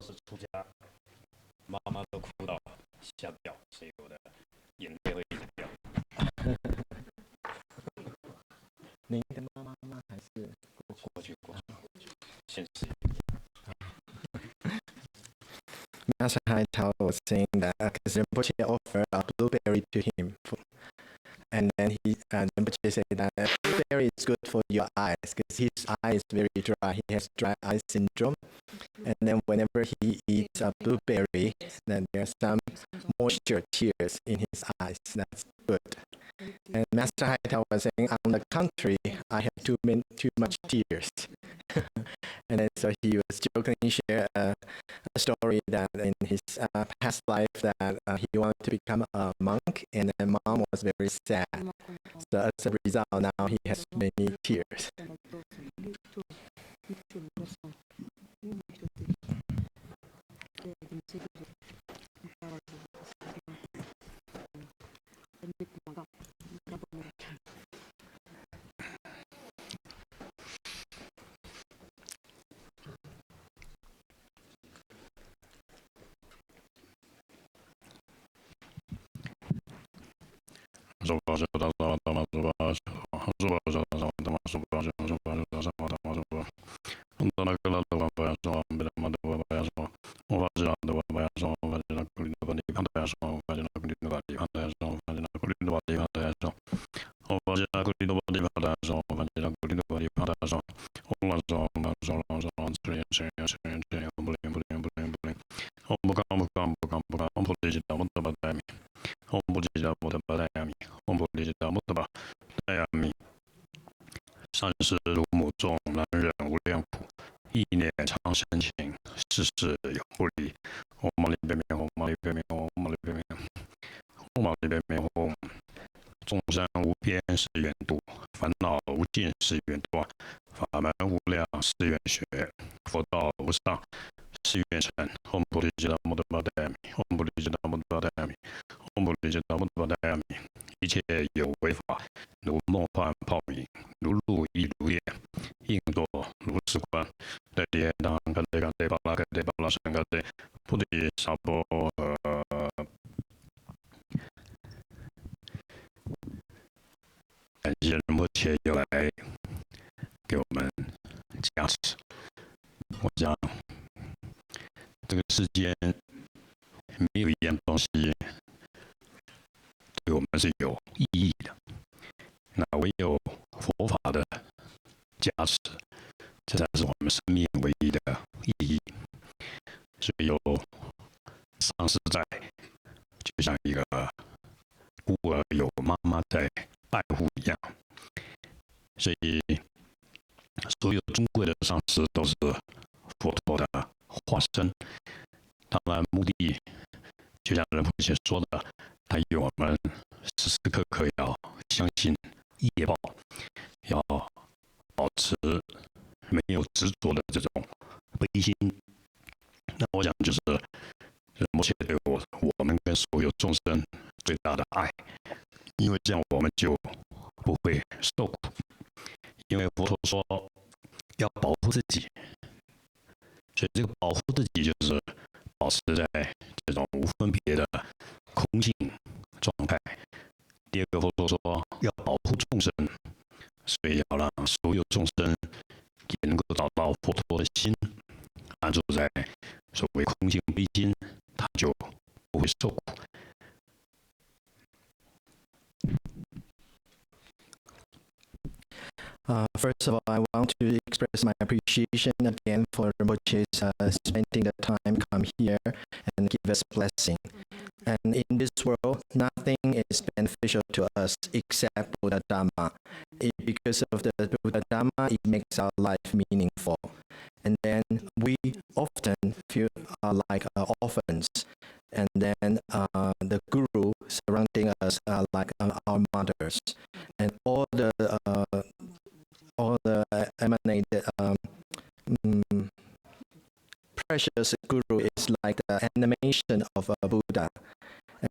是出家，妈妈都哭到瞎掉，所以我的眼泪会一直掉。您的妈妈吗？还是过去，现实。Master Haitao was saying that because Rinpoche offered a blueberry to him, and then Rinpoche said that blueberry is good for your eyes because his eye is very dry. He has dry eye syndrome, and then whenever he eats a blueberry, then there's some moisture tears in his eyes. That's good. And Master Haitao was saying, on the contrary, I have too much tears. And then so he was jokingly share a story that in his past life that he wanted to become a monk, and then mom was very sad. So as a result, now he has many tears.善事如母众，难忍无量苦，意念常深情，世事永不离。唵嘛呢叭咪，唵嘛呢叭咪，唵嘛呢叭咪，唵嘛呢叭咪，唵。众生无边誓愿度，烦恼无尽誓愿断，法门无量誓愿学，佛道无上誓愿成。唵菩提伽罗摩多巴达米，唵菩提伽罗摩多巴达米，唵菩提伽罗摩多巴达米。一切有为法，如梦幻泡影，如露亦如电，应作如是观。对耶当嘎对嘎对巴拉嘎对巴拉僧嘎对菩提萨婆诃。感谢仁波切又来给我们加持。我想，这个世间没有一样东西对我们是有意义的，那唯有佛法的加持，这才是我们生命唯一的意义。所以有上师在，就像一个孤儿有妈妈在爱护一样。所以，所有尊贵的上师都是佛陀的化身。当然，目的就像仁波切说的，他与我们时时刻刻要相信业报，要保持没有执着的这种悲心。那我想就是仁波切对我们跟所有众生最大的爱，因为这样我们就不会受苦。因为佛陀说要保护自己，所以这个保护自己就是保持在这种无分别的空性状态。第二个，佛陀说要保护众生，所以要让所有众生也能够找到佛陀的心，安住在所谓空性悲心，他就不会受苦。First of all, I want to express my appreciation again for Rinpoche's spending the time come here and give us blessing. And in this world, nothing is beneficial to us except Buddha Dhamma. Because of the Buddha Dhamma, it makes our life meaningful. And then we often feel like orphans. And then the guru surrounding us are like our mothers. And all the emanated precious guru is like the animation of a Buddha.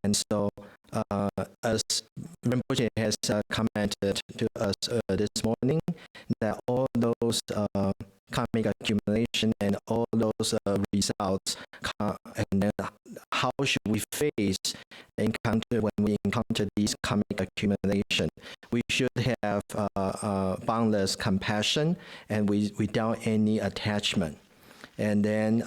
And so as Rinpoche has commented to us this morning, that all those karmic accumulation and all those results, and then how should we face encounter when we encounter these karmic accumulation? We should have boundless compassion and without any attachment. And then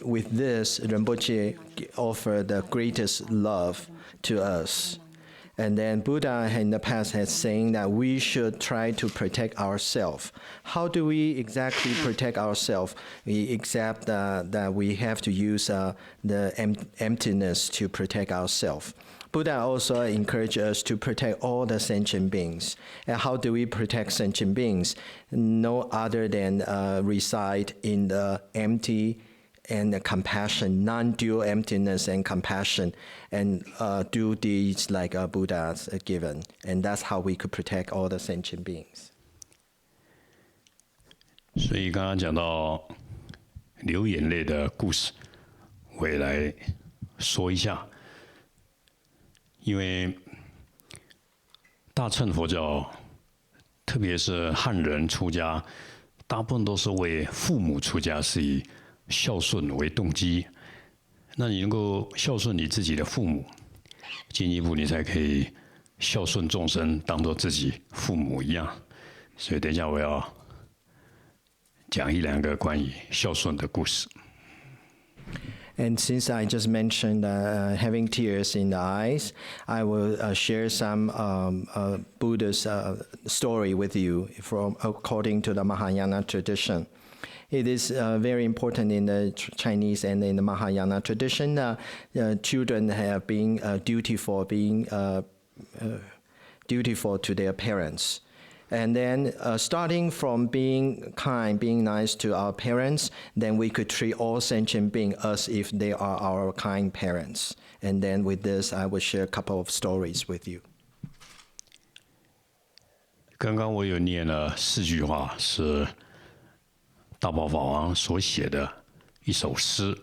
with this, Rinpoche offered the greatest love to us. And then Buddha in the past has saying that we should try to protect ourselves. How do we exactly protect ourselves? We accept that we have to use the emptiness to protect ourselves. Buddha also encouraged us to protect all the sentient beings. And how do we protect sentient beings? No other than reside in the empty and the compassion, non-dual emptiness and compassion, and do deeds like Buddha's given. And that's how we could protect all the sentient beings. 所以刚刚讲到流眼泪的故事，我也来说一下。因为大乘佛教，特别是汉人出家，大部分都是为父母出家，是以孝顺为动机。那你能够孝顺你自己的父母，进一步你才可以孝顺众生，当作自己父母一样。所以等一下我要讲一两个关于孝顺的故事。And since I just mentioned having tears in the eyes, I will share some Buddha's story with you from according to the Mahayana tradition. It is very important in the Chinese and in the Mahayana tradition. Children have been dutiful to their parents. And then starting from being kind, being nice to our parents, then we could treat all sentient beings as if they are our kind parents. And then with this, I will share a couple of stories with you. 刚刚我有念了4句话，是大宝法王所写的一首诗。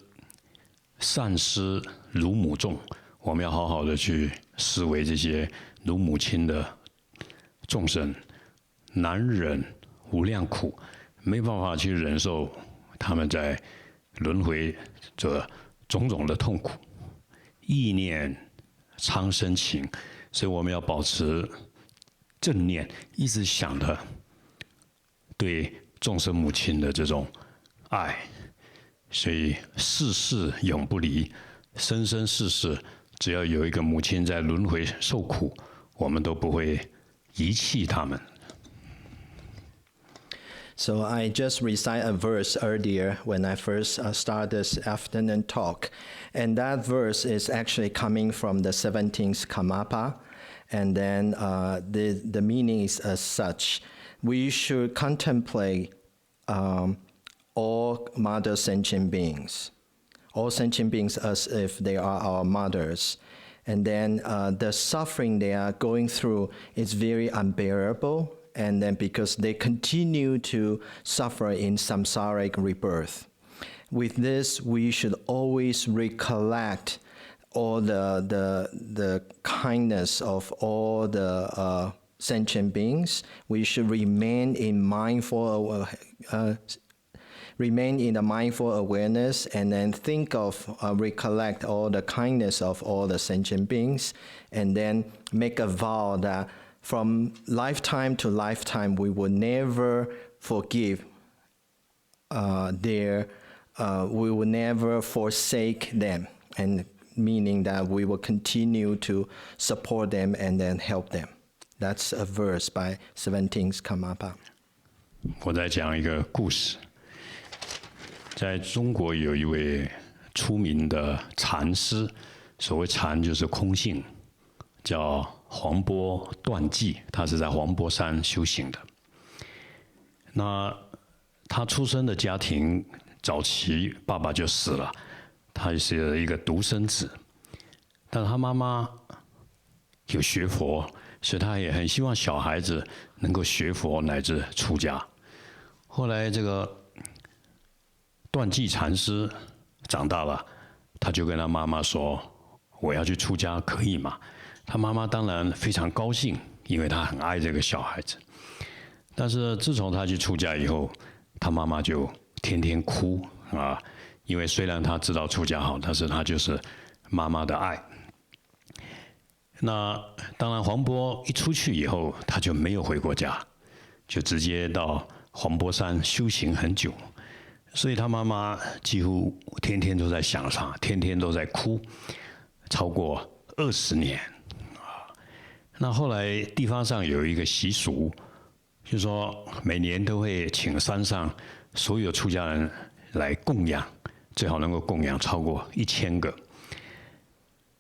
善思如母众，我们要好好的去思维这些如母亲的众生。难忍无量苦，没办法去忍受他们在轮回这种种的痛苦。意念常生情，所以我们要保持正念，一直想的对众生母亲的这种爱。所以世世永不离，生生世世，只要有一个母亲在轮回受苦，我们都不会遗弃他们。So I just recite a verse earlier when I first started this afternoon talk. And that verse is actually coming from the 17th Karmapa. And then the meaning is as such. We should contemplate all mother sentient beings. All sentient beings as if they are our mothers. And then the suffering they are going through is very unbearable. And then because they continue to suffer in samsaric rebirth. With this, we should always recollect all the kindness of all the sentient beings. We should remain in the mindful awareness, and then think of, recollect all the kindness of all the sentient beings, and then make a vow that from lifetime to lifetime, we will never forgive we will never forsake them, and meaning that we will continue to support them and then help them. That's a verse by 17th Karmapa. 我再讲一个故事。在中国有一位出名的禅师，所谓禅就是空性，叫黄波断际，他是在黄波山修行的。那他出生的家庭早期爸爸就死了，他是一个独生子，但他妈妈有学佛，所以他也很希望小孩子能够学佛乃至出家。后来这个断际禅师长大了，他就跟他妈妈说：“我要去出家，可以吗？”他妈妈当然非常高兴，因为他很爱这个小孩子。但是自从他去出家以后，他妈妈就天天哭啊，因为虽然他知道出家好，但是他就是妈妈的爱。那当然，黄渤一出去以后，他就没有回过家，就直接到黄渤山修行很久。所以他妈妈几乎天天都在想他，天天都在哭，超过20年啊。那后来地方上有一个习俗，就是说每年都会请山上所有出家人来供养，最好能够供养超过1000个。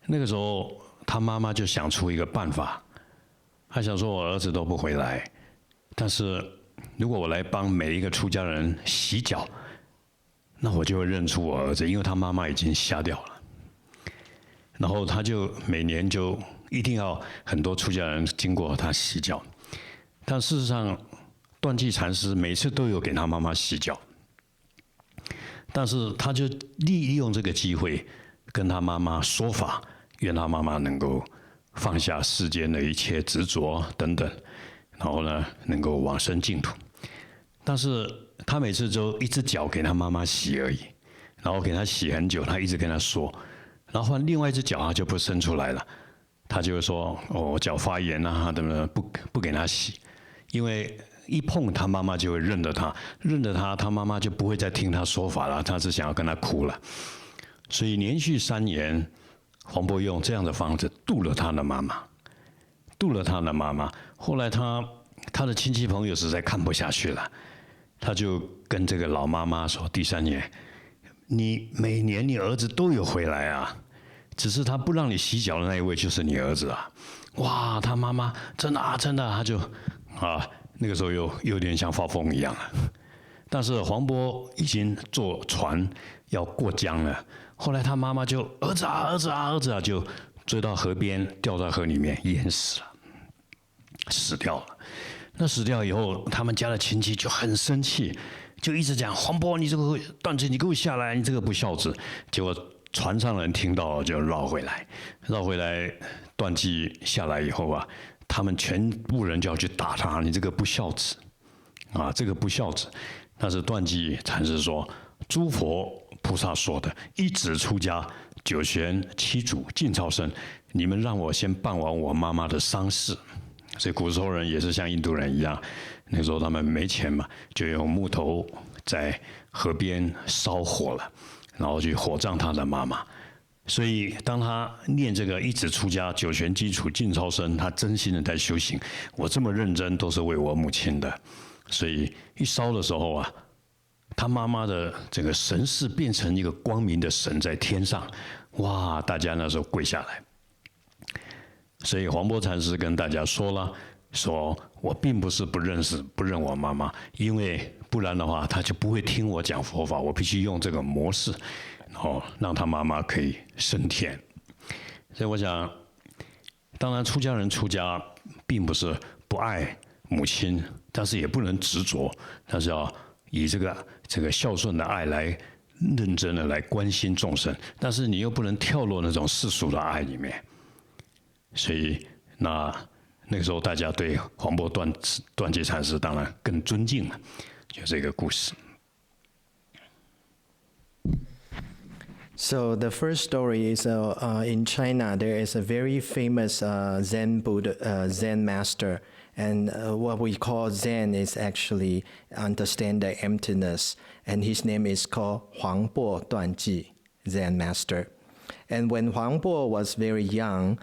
那个时候，他妈妈就想出一个办法，他想说：我儿子都不回来，但是如果我来帮每一个出家人洗脚，那我就会认出我儿子，因为他妈妈已经瞎掉了。然后他就每年就一定要很多出家人经过他洗脚，但事实上，断际禅师每次都有给他妈妈洗脚，但是他就利用这个机会跟他妈妈说法，愿他妈妈能够放下世间的一切执着等等，然后呢能够往生净土。但是他每次就一只脚给他妈妈洗而已，然后给他洗很久，他一直跟他说，然后换另外一只脚他就不伸出来了，他就会说：我脚发炎啊，等等，不给他洗，因为一碰他妈妈就会认得他，认得他，他妈妈就不会再听他说法了，他是想要跟他哭了。所以连续3年，黄渤用这样的方式度了他的妈妈，度了他的妈妈。后来他的亲戚朋友实在看不下去了，他就跟这个老妈妈说：第3年，你每年你儿子都有回来啊，只是他不让你洗脚的那一位就是你儿子啊。哇，他妈妈真的啊，真的啊，他就那个时候又有点像发疯一样了。但是黄渤已经坐船要过江了，后来他妈妈就儿子啊，儿子啊，儿子啊，就追到河边，掉到河里面淹死了，死掉了。那死掉以后，他们家的亲戚就很生气，就一直讲：黄渤，你这个断际，你给我下来，你这个不孝子。结果船上人听到了就绕回来，断际下来以后啊，他们全部人就要去打他，你这个不孝子啊，这个不孝子。但是断际禅师说：诸佛菩萨说的，一指出家，9玄7祖尽超生，你们让我先办完我妈妈的丧事。所以古时候人也是像印度人一样，那时候他们没钱嘛，就用木头在河边烧火了，然后去火葬他的妈妈。所以当他念这个一指出家，9玄基础尽超生，他真心的在修行。我这么认真都是为我母亲的，所以一烧的时候啊，他妈妈的这个神识变成一个光明的神在天上，哇！大家那时候跪下来。所以黄渤禅师跟大家说了，说我并不是不认我妈妈，因为不然的话，他就不会听我讲佛法。我必须用这个模式，然后让他妈妈可以升天。所以我想，当然出家人出家，并不是不爱母亲，但是也不能执着，但是要以这个孝顺的爱来认真的来关心众生，但是你又不能跳落那种世俗的爱里面。所以那个时候，大家对黄渤断际禅师当然更尊敬了，就这个故事。So the first story is in China. There is a very famous Zen Buddha, Zen master, and what we call Zen is actually understand the emptiness. And his name is called Huang Bo Duanji, Zen master. And when Huang Bo was very young,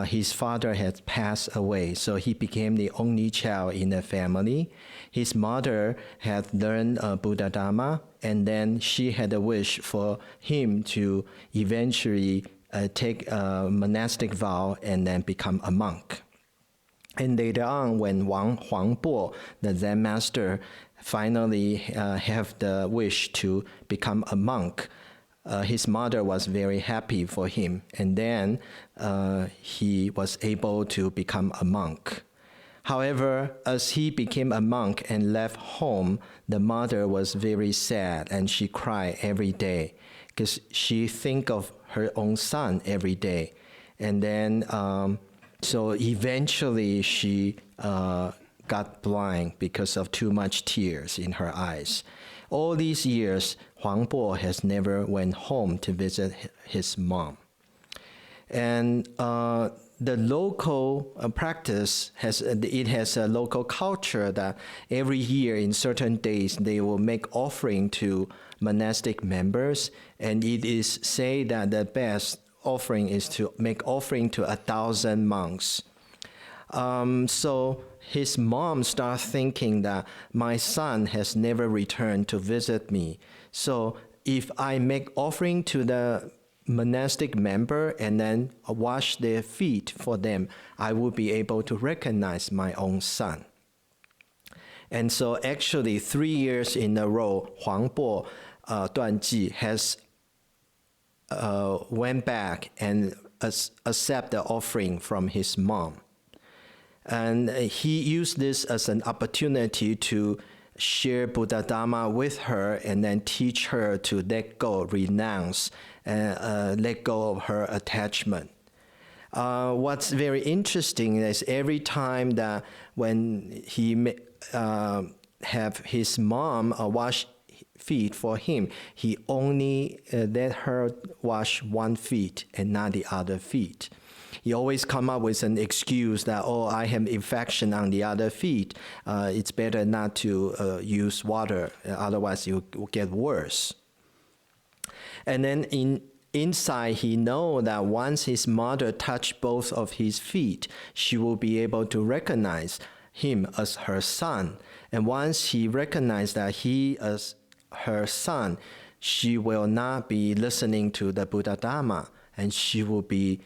his father had passed away, so he became the only child in the family. His mother had learned Buddha Dharma, and then she had a wish for him to eventually take a monastic vow and then become a monk. And later on, when Huang Bo, the Zen master, finally have the wish to become a monk, his mother was very happy for him, and then he was able to become a monk. However, as he became a monk and left home, the mother was very sad and she cried every day because she think of her own son every day. And then, so eventually she got blind because of too much tears in her eyes. All these years, Huang Bo has never went home to visit his mom. And the local practice has a local culture that every year in certain days they will make offering to monastic members, and it is said that the best offering is to make offering to 1,000 monks. So his mom starts thinking that my son has never returned to visit me. So if I make offering to the monastic member and then wash their feet for them, I will be able to recognize my own son. And so actually 3 years in a row, Huang Bo Duanji has went back and accept the offering from his mom. And he used this as an opportunity to share Buddha Dharma with her and then teach her to let go, renounce, and let go of her attachment. What's very interesting is every time that when he have his mom wash feet for him, he only let her wash one feet and not the other feet. He always come up with an excuse that, oh, I have infection on the other feet. It's better not to use water, otherwise it will get worse. And then inside, he know that once his mother touched both of his feet, she will be able to recognize him as her son. And once he recognized that he as her son, she will not be listening to the Buddha Dharma, and she will be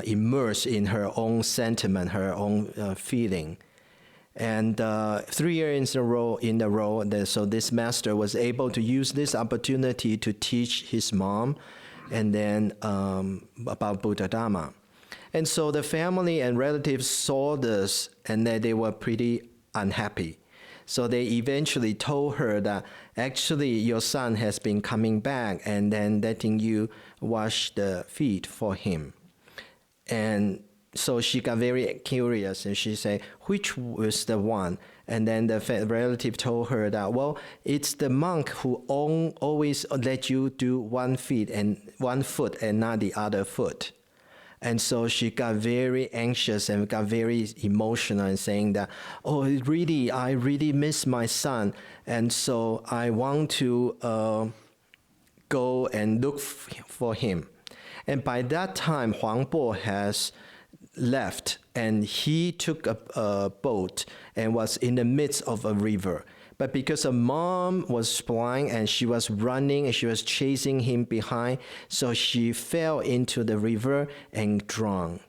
immersed in her own sentiment, her own feeling. And 3 years in a row, so this master was able to use this opportunity to teach his mom and then about Buddha Dharma. And so the family and relatives saw this, and they were pretty unhappy. So they eventually told her that actually your son has been coming back and then letting you wash the feet for him. And so she got very curious, and she said, which was the one? And then the relative told her that, well, it's the monk who always let you do one foot and not the other foot. And so she got very anxious and got very emotional and saying that, oh, really, I really miss my son. And so I want to go and look for him. And by that time, Huang Bo has left, and he took a boat and was in the midst of a river. But because her mom was blind and she was running and she was chasing him behind, so she fell into the river and drowned.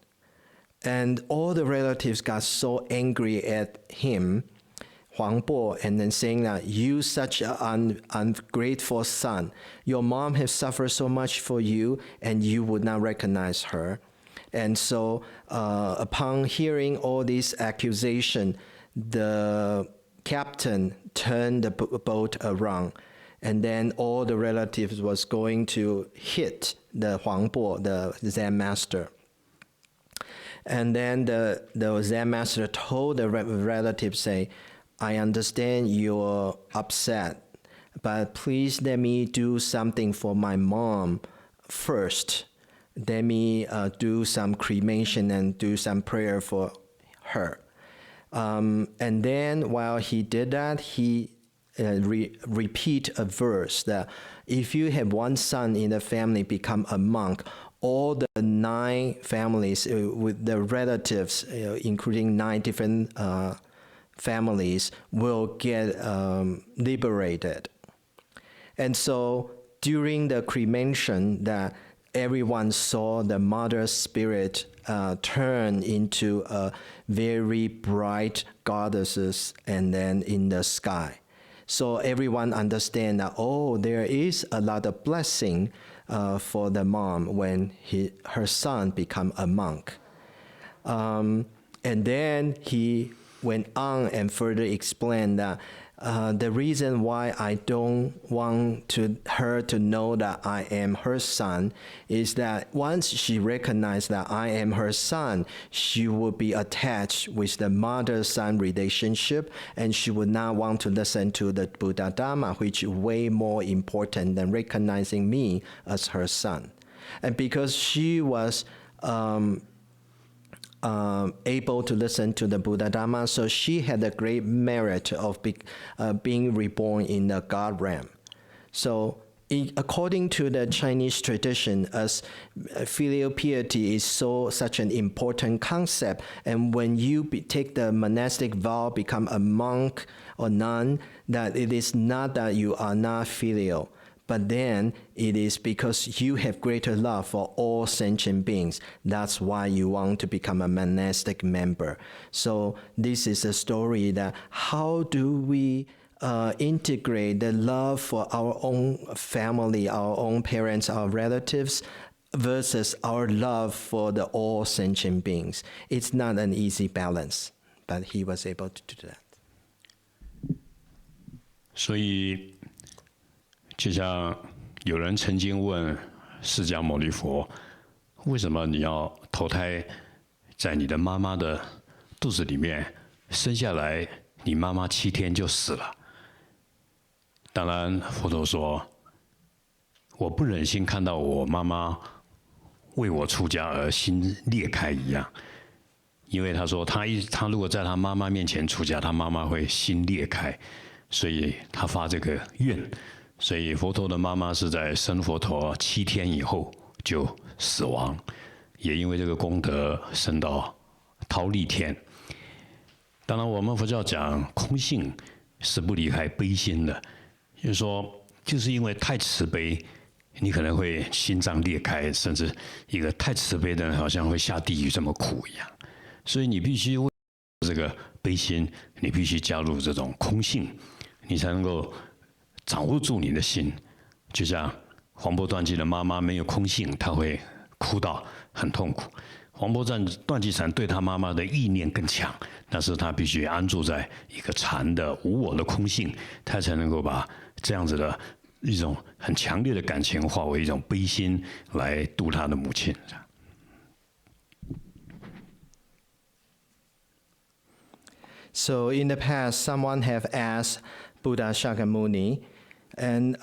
And all the relatives got so angry at him, Huang Bo, and then saying that, you such an ungrateful son. Your mom has suffered so much for you, and you would not recognize her. And so upon hearing all these accusations, the captain turned the boat around, and then all the relatives was going to hit the Huang Bo, the Zen master. And then the Zen master told the relatives, say, I understand you're upset, but please let me do something for my mom first. Let me do some cremation and do some prayer for her. And then while he did that, he repeat a verse that if you have one son in the family become a monk, all the 9 families with the relatives, including 9 different families, will get liberated. And so during the cremation, that everyone saw the mother spirit turn into a very bright goddesses and then in the sky. So everyone understand that, oh, there is a lot of blessing for the mom when her son become a monk. And then he went on and further explained that the reason why I don't want her to know that I am her son is that once she recognizes that I am her son, she will be attached with the mother-son relationship, and she would not want to listen to the Buddha Dharma, which is way more important than recognizing me as her son. And because she was able to listen to the Buddha Dharma, so she had a great merit of being reborn in the God realm. So according to the Chinese tradition, as filial piety is such an important concept, and when you take the monastic vow, become a monk or nun, that it is not that you are not filial, but then it is because you have greater love for all sentient beings. That's why you want to become a monastic member. So this is a story that how do we integrate the love for our own family, our own parents, our relatives, versus our love for the all sentient beings. It's not an easy balance, but he was able to do that. 所以就像有人曾经问释迦牟尼佛，为什么你要投胎在你的妈妈的肚子里面，生下来你妈妈7天就死了？当然，佛陀说，我不忍心看到我妈妈为我出家而心裂开一样，因为他说他如果在他妈妈面前出家，他妈妈会心裂开，所以他发这个愿。所以佛陀的妈妈是在生佛陀7天以后就死亡，也因为这个功德升到忉利天。当然，我们佛教讲空性是不离开悲心的，就是说，就是因为太慈悲，你可能会心脏裂开，甚至一个太慈悲的人好像会下地狱这么苦一样。所以你必须为这个悲心，你必须加入这种空性，你才能够掌握住你的心。就像黄波断机的妈妈没有空性，她会哭到很痛苦。黄波断机禅对他妈妈的意念更强，但是他必须安住在一个禅的无我的空性，他才能够把这样子的一种很强烈的感情化为一种悲心来度他的母亲。So in the past, someone have asked Buddha Shakyamuni, and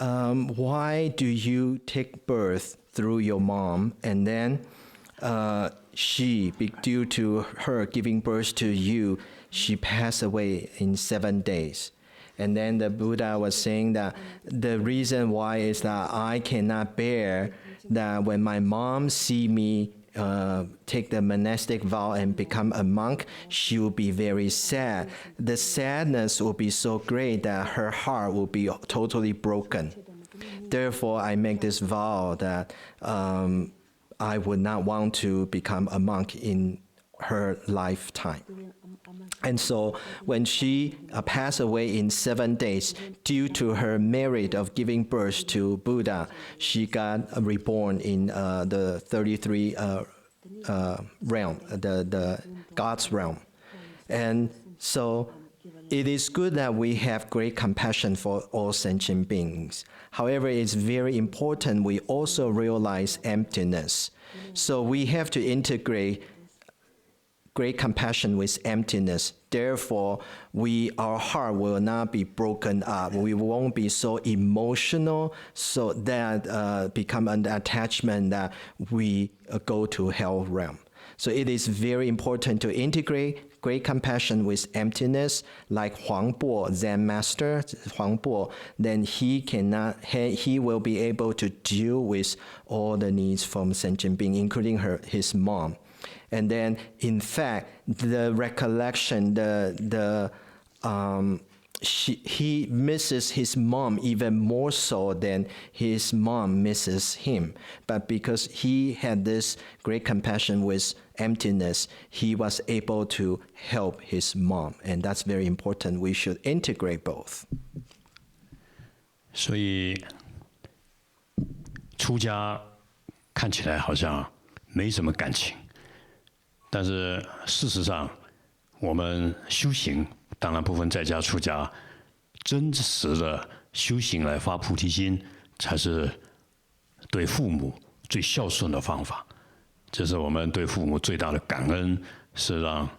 why do you take birth through your mom, and then due to her giving birth to you, she passed away in 7 days. And then the Buddha was saying that the reason why is that I cannot bear that when my mom see me take the monastic vow and become a monk, she will be very sad. The sadness will be so great that her heart will be totally broken. Therefore, I make this vow that I would not want to become a monk in her lifetime. And so when she passed away in 7 days, due to her merit of giving birth to Buddha, she got reborn in the 33 realm, the God's realm. And so it is good that we have great compassion for all sentient beings. However, it's very important we also realize emptiness. So we have to integrate great compassion with emptiness. Therefore, our heart will not be broken up. We won't be so emotional, so that become an attachment that we go to hell realm. So it is very important to integrate great compassion with emptiness, like Huang Bo, Zen master Huang Bo. Then he will be able to deal with all the needs from sentient being, including his mom. And then, in fact, the recollection, he misses his mom even more so than his mom misses him. But because he had this great compassion with emptiness, he was able to help his mom. And that's very important. We should integrate both. 所以出家看起来好像没什么感情。但是事实上，我们修行，当然不分在家出家，真实的修行来发菩提心，才是对父母最孝顺的方法。这是我们对父母最大的感恩，是让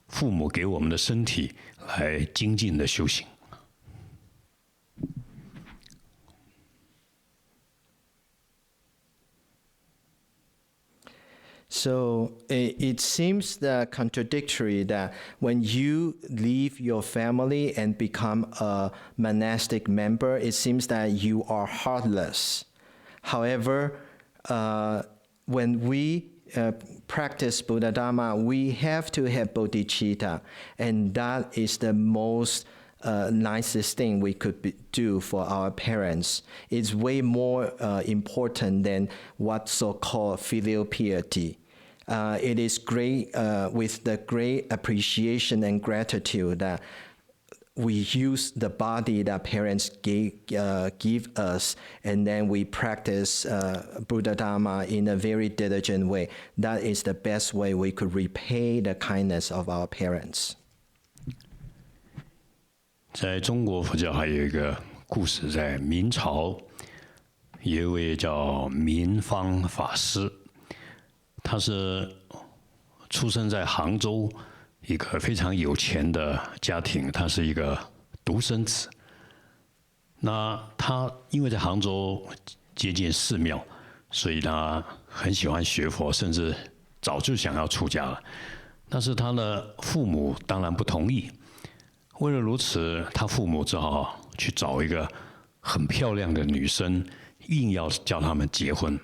父母给我们的身体来精进的修行。So it seems that contradictory that when you leave your family and become a monastic member, it seems that you are heartless. However, when we practice Buddha Dharma, we have to have bodhicitta, and that is the most nicest thing we could do for our parents. It's way more important than what so-called filial piety. It is great with the great appreciation and gratitude that we use the body that parents give us, and then we practice Buddha Dharma in a very diligent way. That is the best way we could repay the kindness of our parents. 在中国佛教还有一个故事，在明朝有一位叫明方法师，他是出生在杭州一个非常有钱的家庭，他是一个独生子。那他因为在杭州接近寺庙，所以他很喜欢学佛，甚至早就想要出家了。但是他的父母当然不同意。为了如此，他父母只好去找一个很漂亮的女生，硬要叫他们结婚。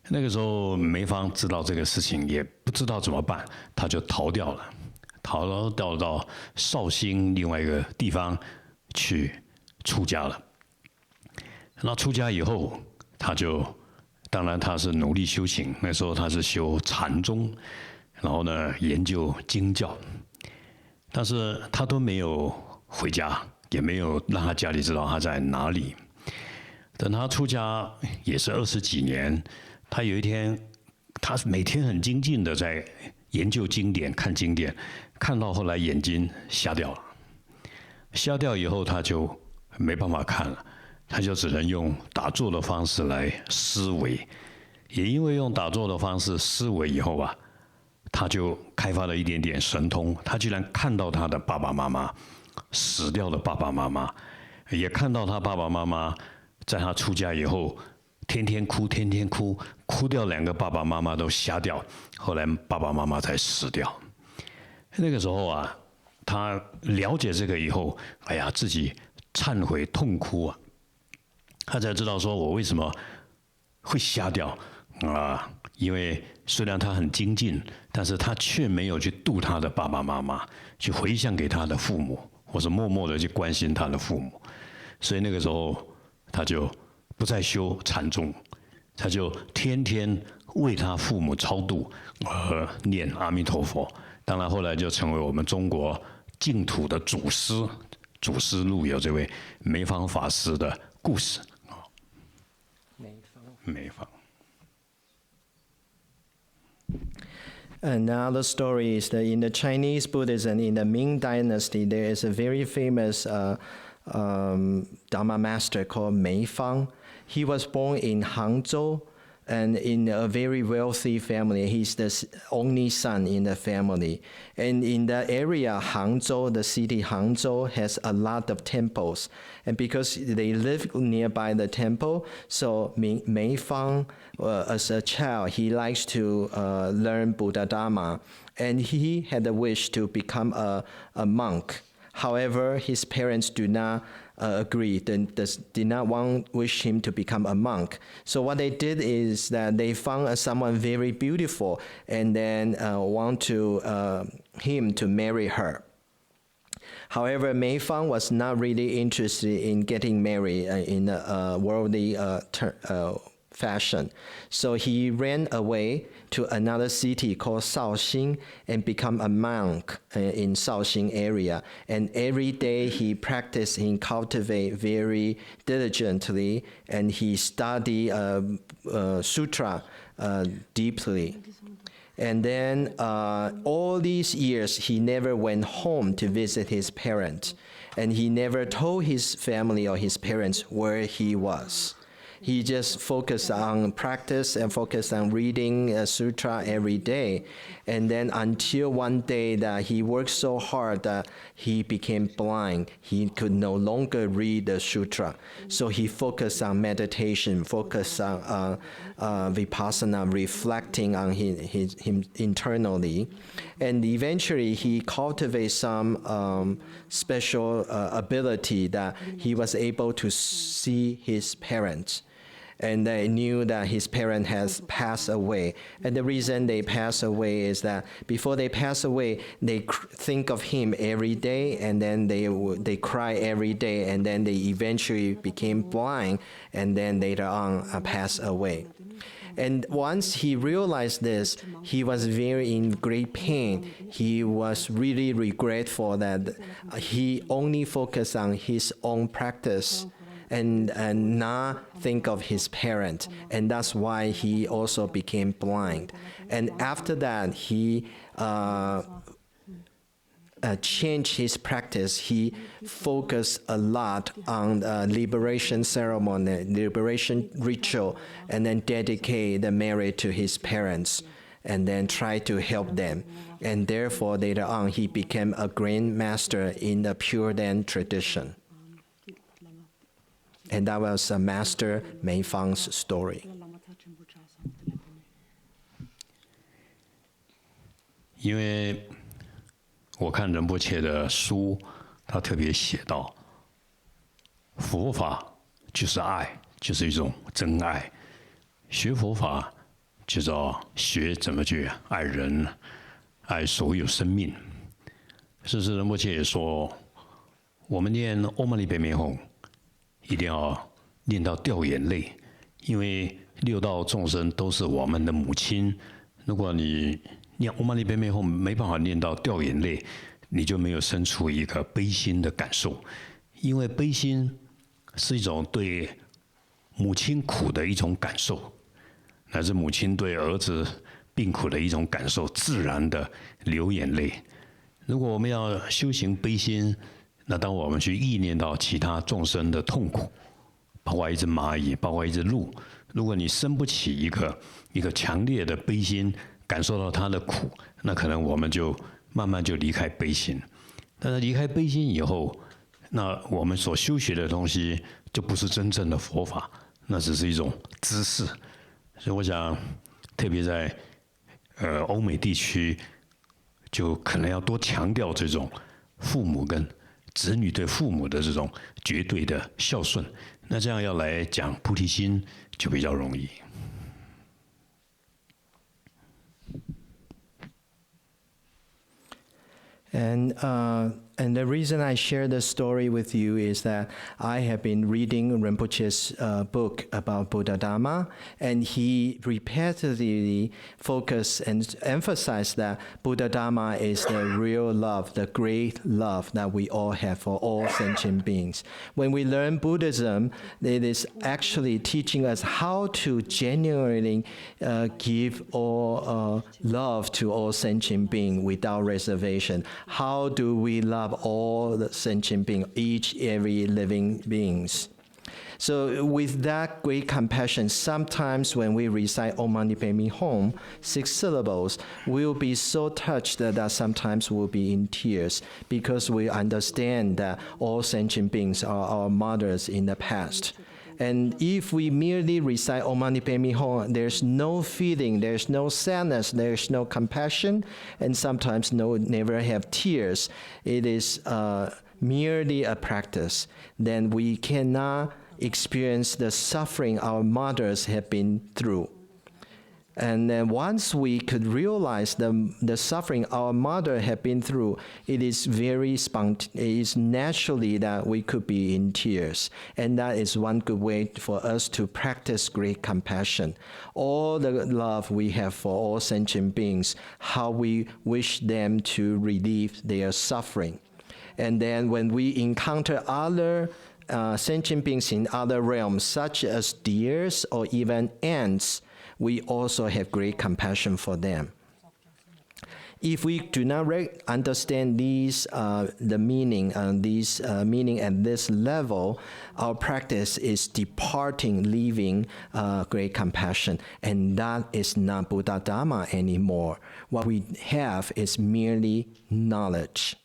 那个时候，梅芳知道这个事情，也不知道怎么办，他就逃掉了，逃掉到绍兴另外一个地方去出家了。那出家以后，当然他是努力修行，那时候他是修禅宗，然后呢研究经教。但是他都没有回家，也没有让他家里知道他在哪里。等他出家也是20几年，他有一天，他每天很精进的在研究经典、看经典，看到后来眼睛瞎掉了。瞎掉以后，他就没办法看了，他就只能用打坐的方式来思维。也因为用打坐的方式思维以后啊，他就开发了一点点神通，他居然看到他的爸爸妈妈，死掉的爸爸妈妈，也看到他爸爸妈妈在他出家以后，天天哭，天天哭，哭掉2个爸爸妈妈都瞎掉，后来爸爸妈妈才死掉。那个时候啊，他了解这个以后，哎呀，自己忏悔痛哭啊，他才知道说我为什么会瞎掉啊。因为虽然他很精进，但是他却没有去度他的爸爸妈妈，去回向给他的父母，或者默默的去关心他的父母。所以那个时候他就不再修禅宗，他就天天为他父母超度而念阿弥陀佛。当然后来就成为我们中国净土的祖师，祖师录有这位梅芳法师的故事。梅芳。Another story is that in the Chinese Buddhism, in the Ming Dynasty, there is a very famous Dharma master called Mei Fang. He was born in Hangzhou and in a very wealthy family. He's the only son in the family. And in the area, Hangzhou, the city Hangzhou, has a lot of temples. And because they live nearby the temple, so Mei Fang, as a child, he likes to learn Buddha Dharma. And he had a wish to become a monk. However, his parents do not agree, did not wish him to become a monk. So what they did is that they found someone very beautiful and then want him to marry her. However, Mei Fang was not really interested in getting married in a worldly fashion. So he ran away to another city called Shaoxing and become a monk in Shaoxing area. And every day he practiced, he cultivated very diligently, and he studied sutra deeply. And then all these years, he never went home to visit his parents. and he never told his family or his parents where he was. He just focused on practice and focused on reading a sutra every day. And then until one day that he worked so hard that he became blind. He could no longer read the sutra. So he focused on meditation, focused on vipassana, reflecting on him internally. And eventually he cultivated some special ability that he was able to see his parents. And they knew that his parent has passed away. And the reason they pass away is that before they pass away, they think of him every day, and then they cry every day, and then they eventually became blind, and then later on pass away. And once he realized this, he was very in great pain. He was really regretful that he only focused on his own practice and not think of his parent. And that's why he also became blind. And after that, he changed his practice. He focused a lot on the liberation ceremony, liberation ritual, and then dedicate the merit to his parents, and then try to help them. And therefore, later on, he became a grand master in the Pure Dan tradition. And that was Master Meifang's story. 因为我看仁波切的书，他特别写到，佛法就是爱，就是一种真爱。学佛法就是要学怎么去爱人，爱所有生命。事实仁波切也说，我们念唵嘛呢叭咪吽。一定要念到掉眼泪，因为六道众生都是我们的母亲。如果你念唵嘛呢叭咪吽没办法念到掉眼泪，你就没有生出一个悲心的感受。因为悲心是一种对母亲苦的一种感受，乃至母亲对儿子病苦的一种感受，自然的流眼泪。如果我们要修行悲心，那当我们去意念到其他众生的痛苦，包括一只蚂蚁，包括一只鹿，如果你生不起一个强烈的悲心，感受到他的苦，那可能我们就慢慢就离开悲心。但是离开悲心以后，那我们所修学的东西就不是真正的佛法，那只是一种知识。所以我想，特别在欧美地区，就可能要多强调这种父母跟子女对父母的这种绝对的孝顺，那这样要来讲菩提心就比较容易。And the reason I share this story with you is that I have been reading Rinpoche's book about Buddha Dharma, and he repeatedly focused and emphasized that Buddha Dharma is the real love, the great love that we all have for all sentient beings. When we learn Buddhism, it is actually teaching us how to genuinely give all love to all sentient beings without reservation. How do we love all the sentient beings, every living beings? So with that great compassion, sometimes when we recite Om Mani Padme Hum, 6 syllables, we'll be so touched that sometimes we'll be in tears because we understand that all sentient beings are our mothers in the past. And if we merely recite Om Mani Padme Hum, there's no feeling, there's no sadness, there's no compassion, and sometimes never have tears. It is merely a practice. Then we cannot experience the suffering our mothers have been through. And then once we could realize the suffering our mother had been through, it is it is naturally that we could be in tears. And that is one good way for us to practice great compassion. All the love we have for all sentient beings, how we wish them to relieve their suffering. And then when we encounter other sentient beings in other realms, such as deers or even ants, we also have great compassion for them. if we do not understand these the meaning meaning at this level, our practice is departing, leaving great compassion, and that is not Buddha Dharma anymore. What we have is merely knowledge.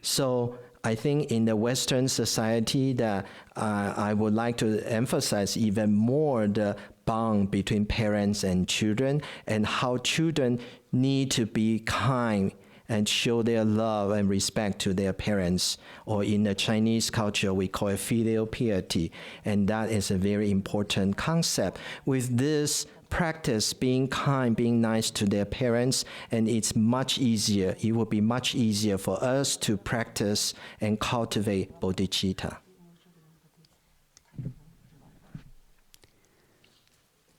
So I think in the Western society that I would like to emphasize even more the bond between parents and children, and how children need to be kind and show their love and respect to their parents, or in the Chinese culture we call it filial piety, and that is a very important concept. With this practice, being kind, being nice to their parents, and it will be much easier for us to practice and cultivate bodhicitta.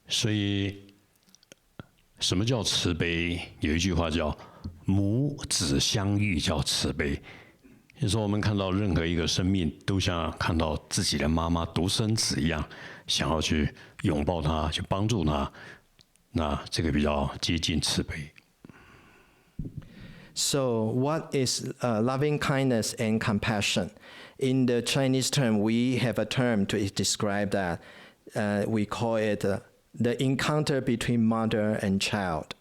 所以，什么叫慈悲？有一句话叫“母子相遇叫慈悲”，就是说我们看到任何一个生命，都像看到自己的妈妈独生子一样，想要去拥抱他，去帮助他。那这个比较接近慈悲。So, what is loving kindness and compassion? In the Chinese term, we have a term to describe that. We call it the encounter between mother and child.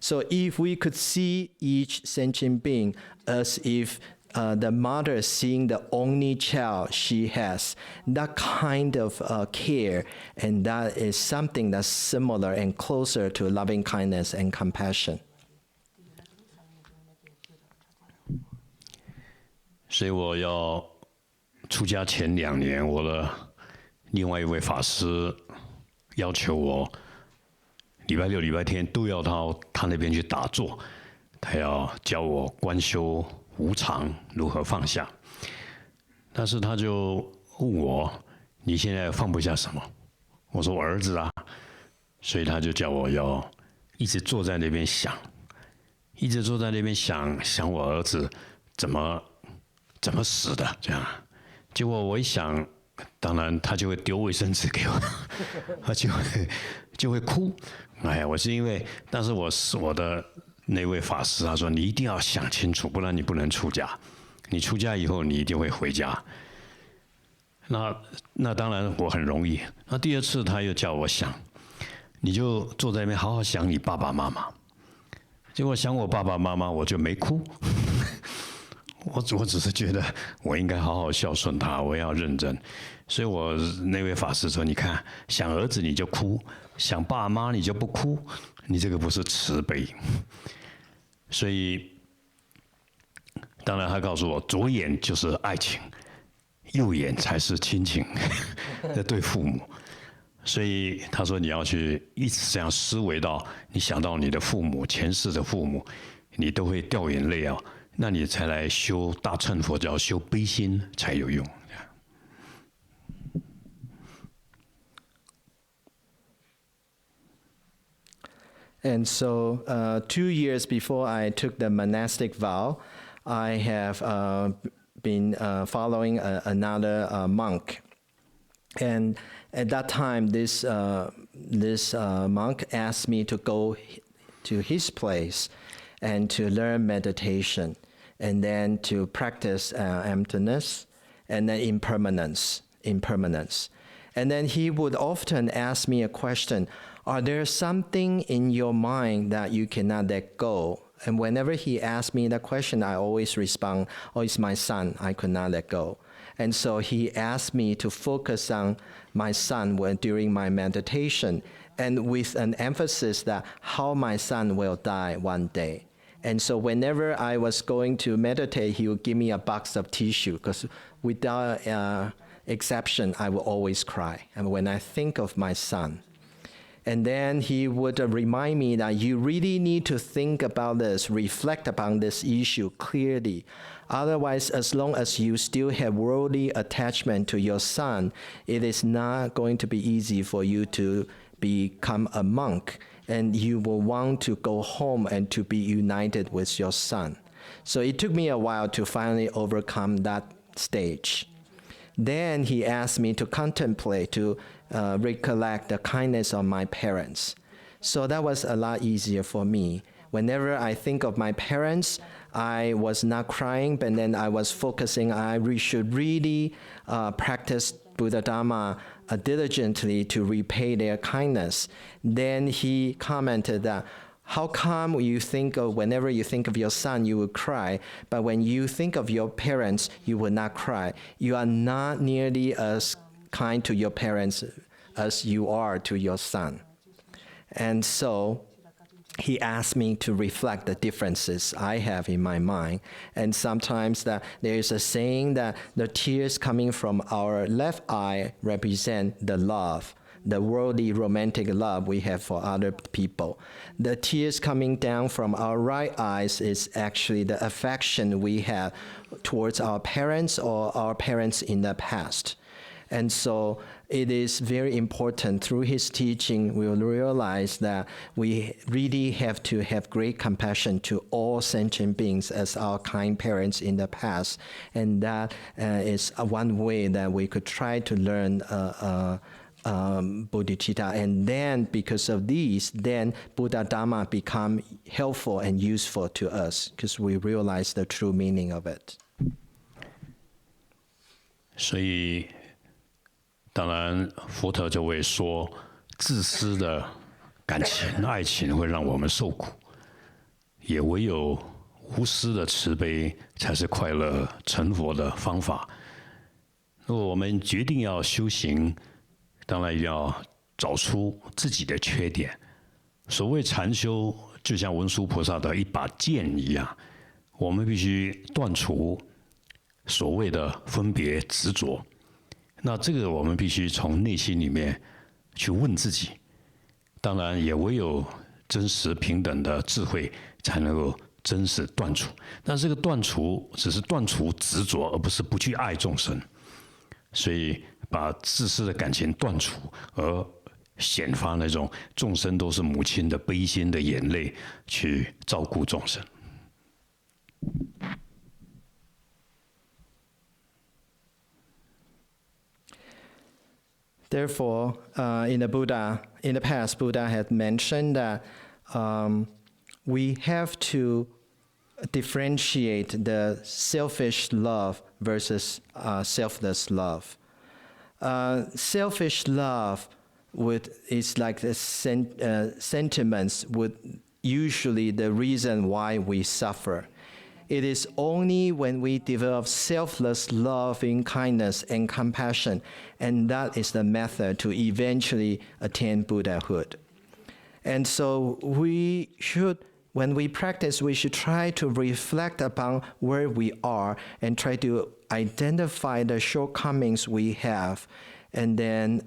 So, if we could see each sentient being as if the mother seeing the only child she has, that kind of care, and that is something that's similar and closer to loving kindness and compassion. 所以我要出家前2年，我的另外一位法师要求我礼拜六、礼拜天都要到他那边去打坐，他要教我观修无常，如何放下。但是他就问我：“你现在放不下什么？”我说：“我儿子啊。”所以他就叫我要一直坐在那边想，一直坐在那边想我儿子怎么死的这样。结果我一想，当然他就会丢卫生纸给我，他就会哭。哎，我是因为，但是我的那位法师他说，你一定要想清楚，不然你不能出家。你出家以后，你一定会回家。那当然我很容易。那第2次他又叫我想，你就坐在那边好好想你爸爸妈妈。结果想我爸爸妈妈，我就没哭。我只是觉得我应该好好孝顺他，我要认真。所以我那位法师说：“你看，想儿子你就哭，想爸妈你就不哭，你这个不是慈悲。”所以，当然他告诉我，左眼就是爱情，右眼才是亲情，对父母。所以他说你要去一直这样思维到，你想到你的父母，前世的父母，你都会掉眼泪啊。那你才来修大乘佛教，修悲心才有用。And so, 2 years before I took the monastic vow, I have been following another monk. And at that time, this monk asked me to go to his place and to learn meditation, and then to practice emptiness, and then impermanence. And then he would often ask me a question: are there something in your mind that you cannot let go? And whenever he asked me that question, I always respond, oh, it's my son, I could not let go. And so he asked me to focus on my son during my meditation, and with an emphasis that how my son will die one day. And so whenever I was going to meditate, he would give me a box of tissue, because without exception, I will always cry. And when I think of my son, and then he would remind me that you really need to think about this, reflect upon this issue clearly. Otherwise, as long as you still have worldly attachment to your son, it is not going to be easy for you to become a monk. And you will want to go home and to be united with your son. So it took me a while to finally overcome that stage. Then he asked me to contemplate, to recollect the kindness of my parents. So that was a lot easier for me. Whenever I think of my parents, I was not crying, but then I was focusing. Should really practice Buddha Dharma diligently to repay their kindness. Then he commented that, how come whenever you think of your son, you will cry, but when you think of your parents, you will not cry? You are not nearly as kind to your parents as you are to your son. And so he asked me to reflect the differences I have in my mind. And sometimes there is a saying that the tears coming from our left eye represent the love, the worldly romantic love we have for other people. The tears coming down from our right eyes is actually the affection we have towards our parents or our parents in the past. And so it is very important. Through his teaching, we will realize that we really have to have great compassion to all sentient beings as our kind parents in the past. And that is one way that we could try to learn bodhicitta. And then, because of these, then Buddha Dharma become helpful and useful to us because we realize the true meaning of it. 所以当然，佛陀就会说，自私的感情、爱情会让我们受苦，也唯有无私的慈悲才是快乐成佛的方法。如果我们决定要修行，当然要找出自己的缺点。所谓禅修，就像文殊菩萨的一把剑一样，我们必须断除所谓的分别执着。那这个我们必须从内心里面去问自己，当然也唯有真实平等的智慧才能够真实断除。但这个断除只是断除执着，而不是不去爱众生。所以把自私的感情断除，而显发那种众生都是母亲的悲心的眼泪，去照顾众生。Therefore, in the past, Buddha had mentioned that we have to differentiate the selfish love versus selfless love. Selfish love is like the sentiments would usually the reason why we suffer. It is only when we develop selfless loving kindness and compassion, and that is the method to eventually attain Buddhahood. And so when we practice, we should try to reflect upon where we are and try to identify the shortcomings we have, and then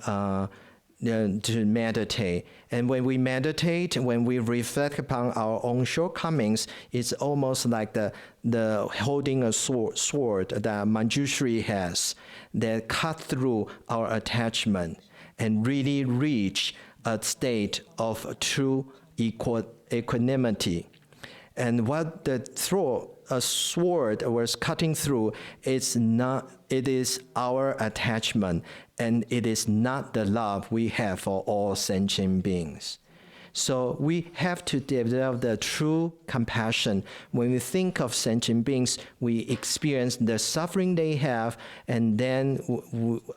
to meditate. And when we meditate, when we reflect upon our own shortcomings, it's almost like the holding a sword that Manjushri has that cut through our attachment and really reach a state of true equanimity. And what a sword was cutting through, it is our attachment, and it is not the love we have for all sentient beings. So we have to develop the true compassion. When we think of sentient beings, we experience the suffering they have, and then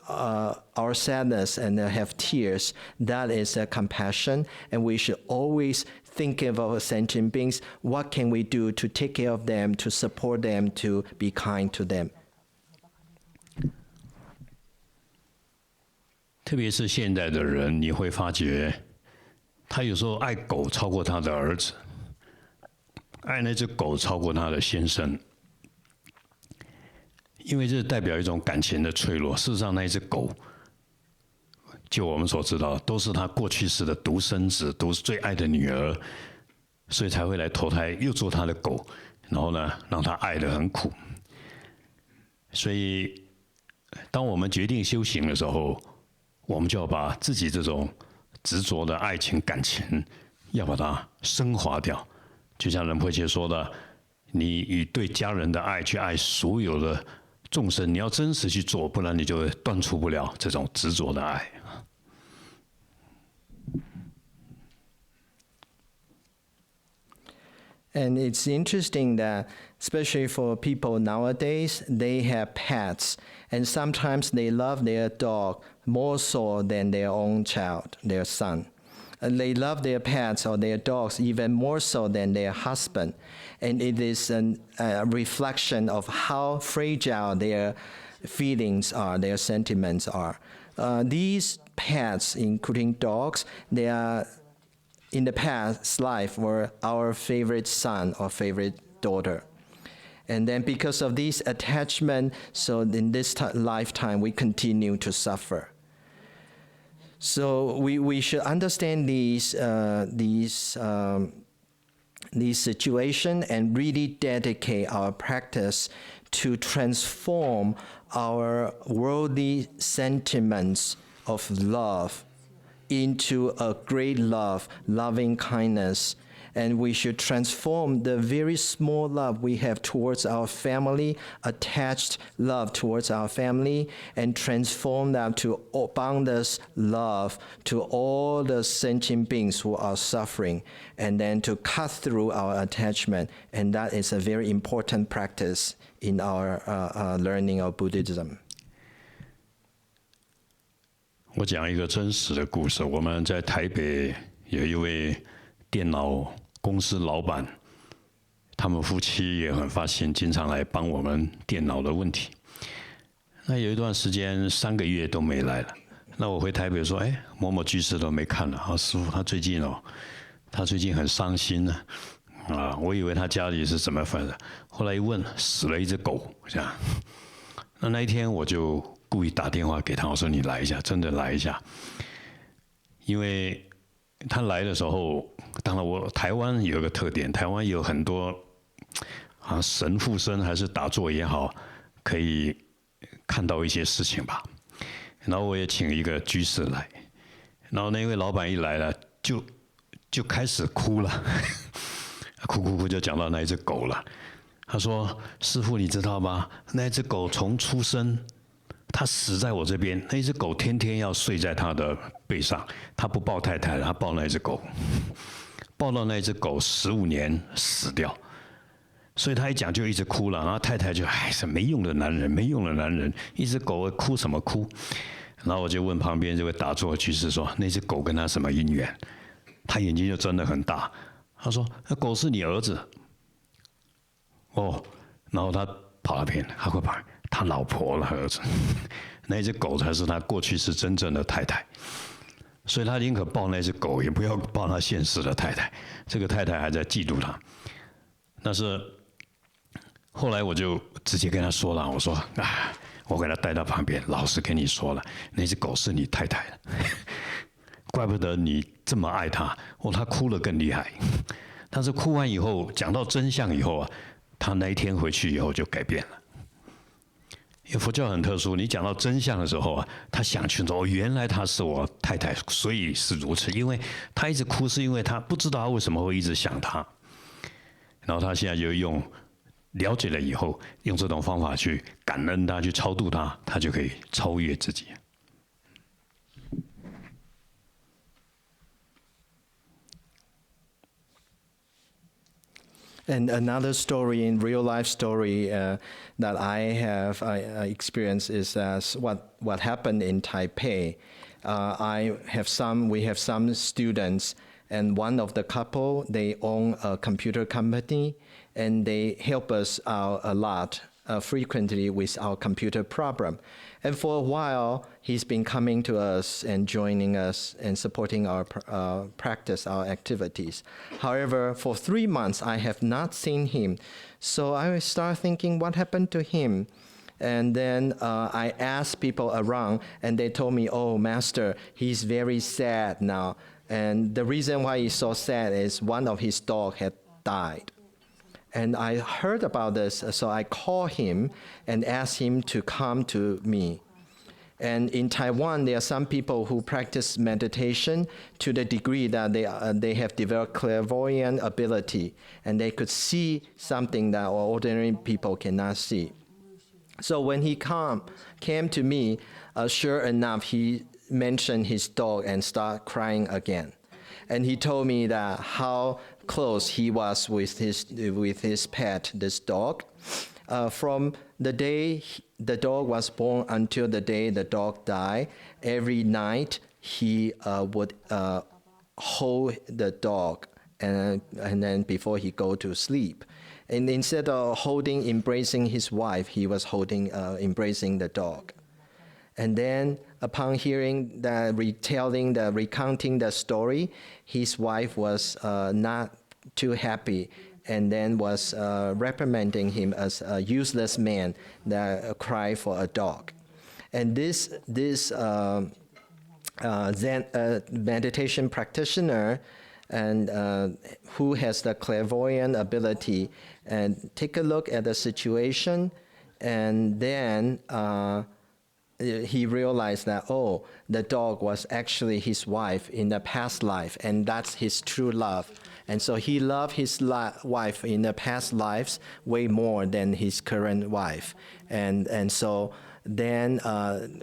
our sadness and have tears. That is a compassion, and we should always think of our sentient beings. What can we do to take care of them, to support them, to be kind to them? 特别是现代的人，你会发觉，他有时候爱狗超过他的儿子，爱那只狗超过他的先生，因为这代表一种感情的脆弱。事实上，那一只狗，就我们所知道，都是他过去世的独生子，都是最爱的女儿，所以才会来投胎，又做他的狗，然后呢，让他爱得很苦。所以，当我们决定修行的时候，我们就要把自己这种执着的爱情感情，要把它升华掉。就像仁波切说的，你以对家人的爱去爱所有的众生，你要真实去做，不然你就断除不了这种执着的爱。And it's interesting that, especially for people nowadays, they have pets, and sometimes they love their dog more so than their own child, their son. And they love their pets or their dogs even more so than their husband. And it is a reflection of how fragile their feelings are, their sentiments are. These pets, including dogs, they are in the past life were our favorite son or favorite daughter. And then because of this attachment, so in this lifetime, we continue to suffer. So we should understand these situations and really dedicate our practice to transform our worldly sentiments of love into a great love, loving kindness. And we should transform the very small love we have towards our family, attached love towards our family, and transform that to boundless love to all the sentient beings who are suffering, and then to cut through our attachment. And that is a very important practice in our learning of Buddhism. 我讲一个真实的故事。我们在台北有一位电脑公司老板，他们夫妻也很发心，经常来帮我们电脑的问题。那有一段时间3个月都没来了。那我回台北说：“某某居士都没看了。师父他最近很伤心呢。我以为他家里是怎么分的，后来一问，死了一只狗，这样。那一天我就故意打电话给他，我说你来一下，真的来一下。因为他来的时候，当然台湾有一个特点，台湾有很多神附身还是打坐也好，可以看到一些事情吧。然后我也请一个居士来，然后那位老板一来了，就开始哭了，哭就讲到那一只狗了。他说：“师父，你知道吗？那只狗从出生。”他死在我这边，那只狗天天要睡在他的背上，他不抱太太，他抱那只狗，抱到那只狗15年死掉，所以他一讲就一直哭了，然后太太就是没用的男人，没用的男人，一只狗哭什么哭？然后我就问旁边这位打坐居士说，那只狗跟他什么因缘？他眼睛就睁得很大，他说那狗是你儿子，然后他跑那边，他会跑。他老婆了儿子，那只狗才是他过去是真正的太太，所以他宁可抱那只狗，也不要抱他现实的太太。这个太太还在嫉妒他。但是后来我就直接跟他说了，我说我给他带到旁边，老实跟你说了，那只狗是你太太的，怪不得你这么爱它。他哭了更厉害，但是哭完以后，讲到真相以后他那一天回去以后就改变了。因为佛教很特殊，你讲到真相的时候他想清楚，原来她是我太太，所以是如此。因为他一直哭，是因为他不知道他为什么会一直想她。然后他现在就了解了以后，用这种方法去感恩他，去超度他，他就可以超越自己。And another story, in real life story that I have experienced is what happened in Taipei. We have some students, and one of the couple, they own a computer company, and they help us out a lot frequently with our computer problem. And for a while, he's been coming to us and joining us and supporting our practice, our activities. However, for 3 months, I have not seen him. So I start thinking, what happened to him? And then I asked people around, and they told me, oh, Master, he's very sad now. And the reason why he's so sad is one of his dogs had died. And I heard about this, so I called him and asked him to come to me. And in Taiwan, there are some people who practice meditation to the degree that they have developed clairvoyant ability, and they could see something that ordinary people cannot see. So when he came to me, sure enough, he mentioned his dog and started crying again. And he told me that how close he was with his pet, this dog. From the day the dog was born until the day the dog died, every night he would hold the dog and then before he go to sleep. And instead of embracing his wife, he was embracing the dog. And then upon hearing recounting the story, his wife was not too happy and then was reprimanding him as a useless man that cried for a dog. And this Zen meditation practitioner and who has the clairvoyant ability and take a look at the situation, and then he realized that, oh, the dog was actually his wife in the past life, and that's his true love. And so he loved his wife in the past lives way more than his current wife. And so then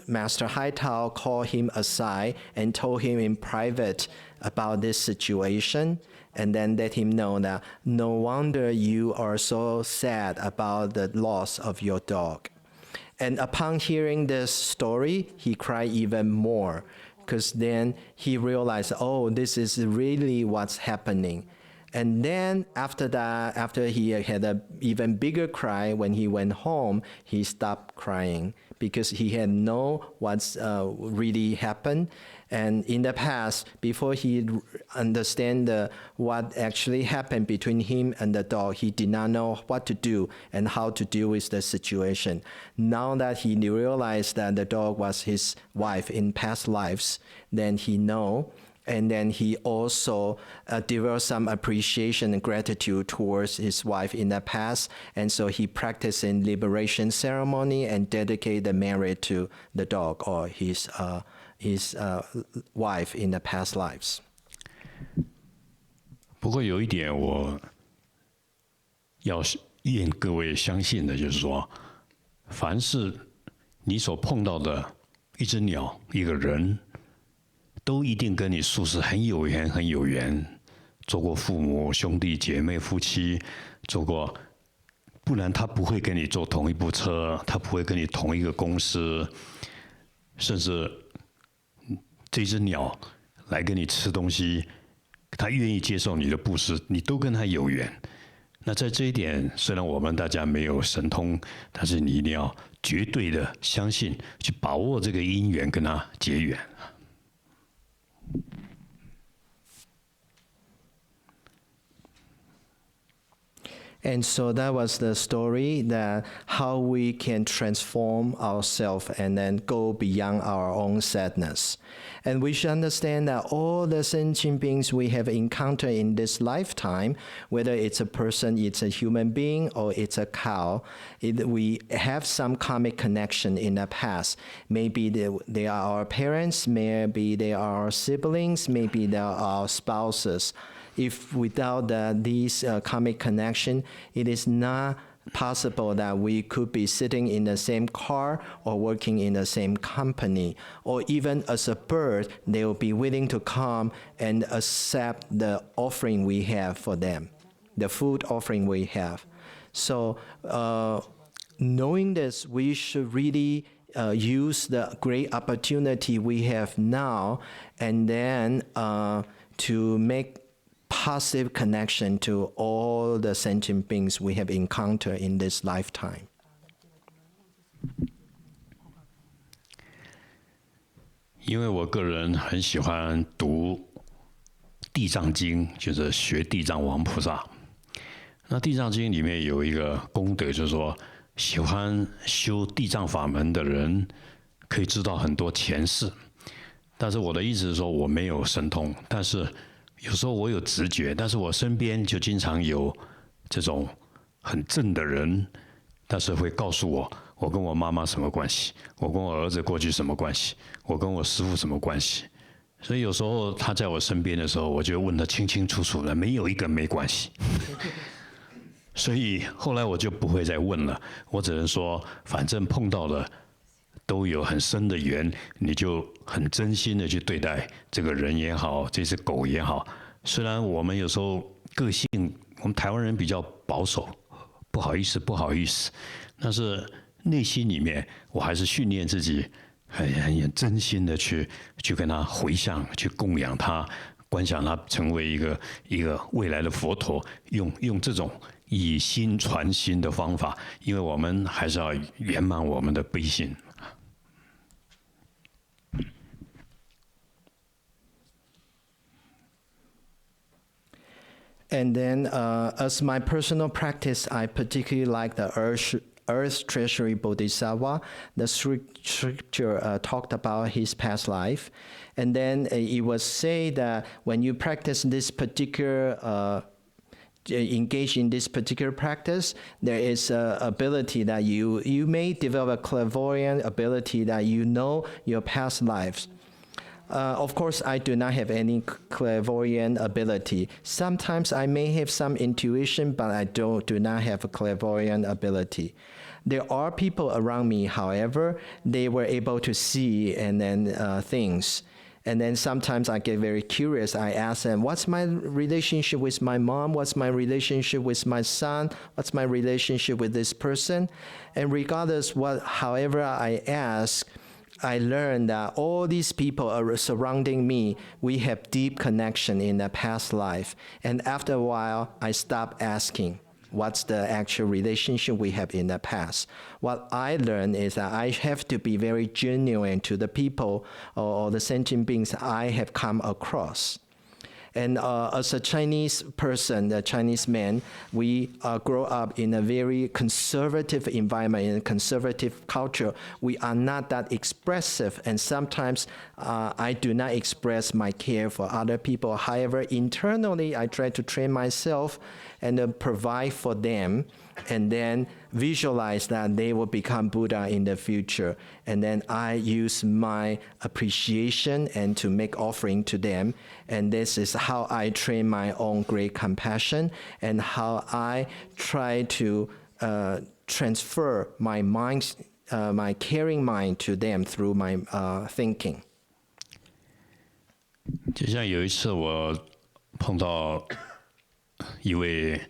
Master Haitao called him aside and told him in private about this situation, and then let him know that no wonder you are so sad about the loss of your dog. And upon hearing this story, he cried even more, because then he realized, oh, this is really what's happening. And then after that, after he had an even bigger cry, when he went home, he stopped crying because he had known what's really happened. And in the past, before he understand what actually happened between him and the dog, he did not know what to do and how to deal with the situation. Now that he realized that the dog was his wife in past lives, then he know. And then he also developed some appreciation and gratitude towards his wife in the past. And so he practiced in liberation ceremony and dedicated the merit to the dog or his wife in the past lives. 不过有一点我要愿各位相信的，就是说，凡是你所碰到的一只鸟、一个人，都一定跟你宿世很有缘，很有缘，做过父母、兄弟姐妹、夫妻，做过，不然他不会跟你坐同一部车，他不会跟你同一个公司，甚至这只鸟来跟你吃东西，他愿意接受你的布施，你都跟他有缘。那在这一点，虽然我们大家没有神通，但是你一定要绝对的相信，去把握这个因缘，跟他结缘。And so that was the story that how we can transform ourselves and then go beyond our own sadness. And we should understand that all the sentient beings we have encountered in this lifetime, whether it's a person, it's a human being, or it's a cow, we have some karmic connection in the past. Maybe they are our parents, maybe they are our siblings, maybe they are our spouses. If without these karmic connection, it is not possible that we could be sitting in the same car or working in the same company. Or even as a bird, they will be willing to come and accept the offering we have for them, the food offering we have. So knowing this, we should really use the great opportunity we have now and then to make positive connection to all the sentient beings we have encountered in this lifetime. 因为我个人很喜欢读《地藏经》，就是学地藏王菩萨。那《地藏经》里面有一个功德，就是说，喜欢修地藏法门的人可以知道很多前世。但是我的意思是说，我没有神通，但是有时候我有直觉，但是我身边就经常有这种很正的人，但是会告诉我，我跟我妈妈什么关系，我跟我儿子过去什么关系，我跟我师父什么关系。所以有时候他在我身边的时候，我就问得清清楚楚的，没有一个没关系。所以后来我就不会再问了，我只能说，反正碰到了都有很深的缘，你就很真心的去对待这个人也好，这只狗也好。虽然我们有时候个性，我们台湾人比较保守，不好意思，不好意思。但是内心里面，我还是训练自己，很真心的去跟他回向，去供养他，观想他成为一个未来的佛陀，用这种以心传心的方法，因为我们还是要圆满我们的悲心。And then, as my personal practice, I particularly like the Earth Treasury Bodhisattva. The scripture talked about his past life. And then it was said that when you practice this particular engage in this particular practice, there is a ability that you may develop a clairvoyant ability that you know your past lives. Of course, I do not have any clairvoyant ability. Sometimes I may have some intuition, but I do not have a clairvoyant ability. There are people around me, however, they were able to see and then things. And then sometimes I get very curious. I ask them, what's my relationship with my mom? What's my relationship with my son? What's my relationship with this person? And regardless however I ask, I learned that all these people are surrounding me. We have deep connection in the past life. And after a while, I stopped asking what's the actual relationship we have in the past. What I learned is that I have to be very genuine to the people or the sentient beings I have come across. And as a Chinese person, a Chinese man, we grow up in a very conservative environment, in a conservative culture. We are not that expressive, and sometimes I do not express my care for other people. However, internally, I try to train myself and provide for them, and then visualize that they will become Buddha in the future. And then I use my appreciation and to make offering to them. And this is how I train my own great compassion and how I try to transfer my mind, my caring mind to them through my thinking. 就像有一次我碰到一位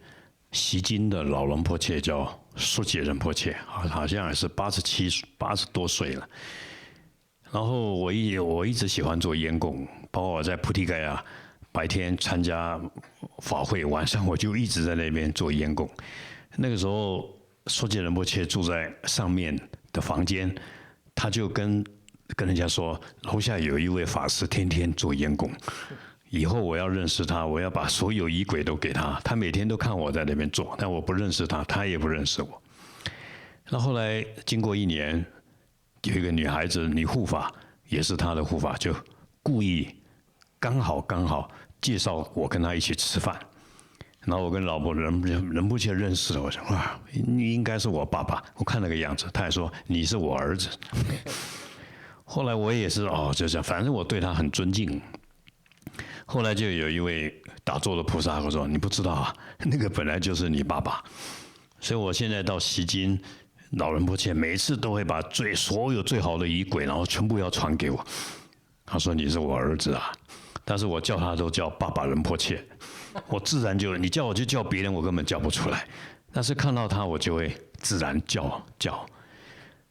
习经的老仁波切，叫苏杰仁波切，好像也是80多岁了。然后我一直喜欢做烟供，包括我在菩提盖亚白天参加法会，晚上我就一直在那边做烟供。那个时候苏杰仁波切住在上面的房间，他就跟人家说，楼下有一位法师天天做烟供。以后我要认识他，我要把所有仪轨都给他。他每天都看我在那边做，但我不认识他，他也不认识我。那后来经过1年，有一个女孩子女护法，也是她的护法，就故意刚好介绍我跟她一起吃饭。然后我跟老婆仁波切认识了，我想哇，你应该是我爸爸。我看那个样子，他还说你是我儿子。后来我也是就这样，反正我对他很尊敬。后来就有一位打坐的菩萨跟我说：“你不知道啊，那个本来就是你爸爸。”所以我现在到西京，老仁波切每次都会把所有最好的仪轨，然后全部要传给我。他说：“你是我儿子啊。”但是我叫他都叫爸爸仁波切，我自然你叫我就叫别人，我根本叫不出来。但是看到他，我就会自然叫。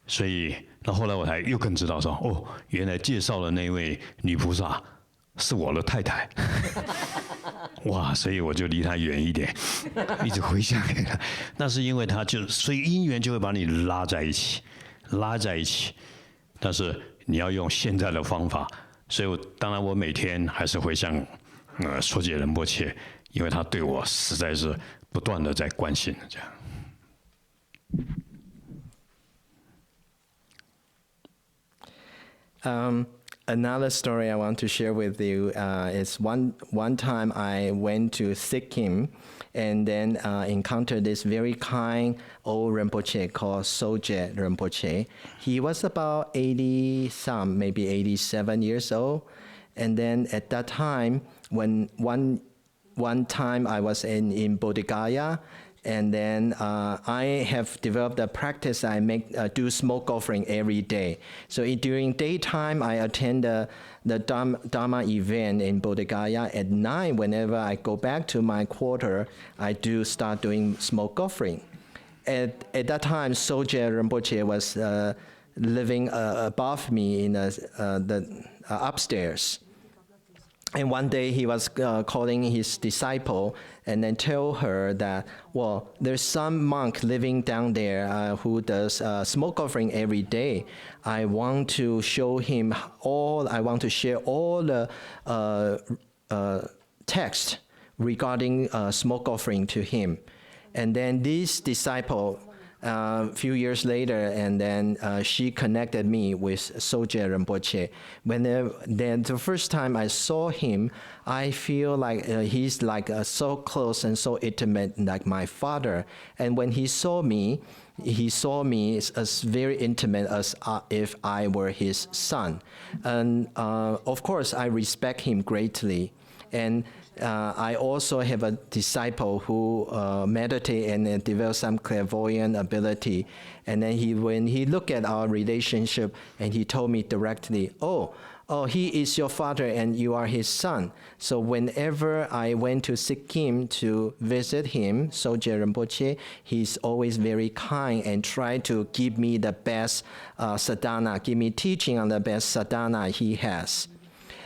所以那后来我才又更知道说，原来介绍的那位女菩萨是我的太太。哇，所以我就离她远一点，一直回想给她。那是因为她所以因缘就会把你拉在一起。但是你要用现在的方法，所以当然我每天还是会向说解仁波切，因为他对我实在是不断的在关心这样。Another story I want to share with you is one time I went to Sikkim and then encountered this very kind old Rinpoche called Soje Rinpoche. He was about 80-some, maybe 87 years old. And then at that time, when one time I was in Bodh Gaya, And then I have developed a practice. I do smoke offering every day. So during daytime, I attend the Dharma event in Bodh Gaya. At night, whenever I go back to my quarter, I do start doing smoke offering. At that time, Soje Rinpoche was living above me in the upstairs. And one day he was calling his disciple and then tell her that, well, there's some monk living down there who does smoke offering every day. I want to show him I want to share all the text regarding smoke offering to him. And then this disciple, a few years later, and then she connected me with Soje Rinpoche. Then the first time I saw him, I feel like he's like so close and so intimate, like my father. And when he saw me as very intimate as if I were his son. And of course, I respect him greatly. And I also have a disciple who meditate and develop some clairvoyant ability. And then when he looked at our relationship, and he told me directly, oh, he is your father and you are his son. So whenever I went to Sikkim to visit him, Soje Rinpoche, he's always very kind and tried to give me the best sadhana, give me teaching on the best sadhana he has.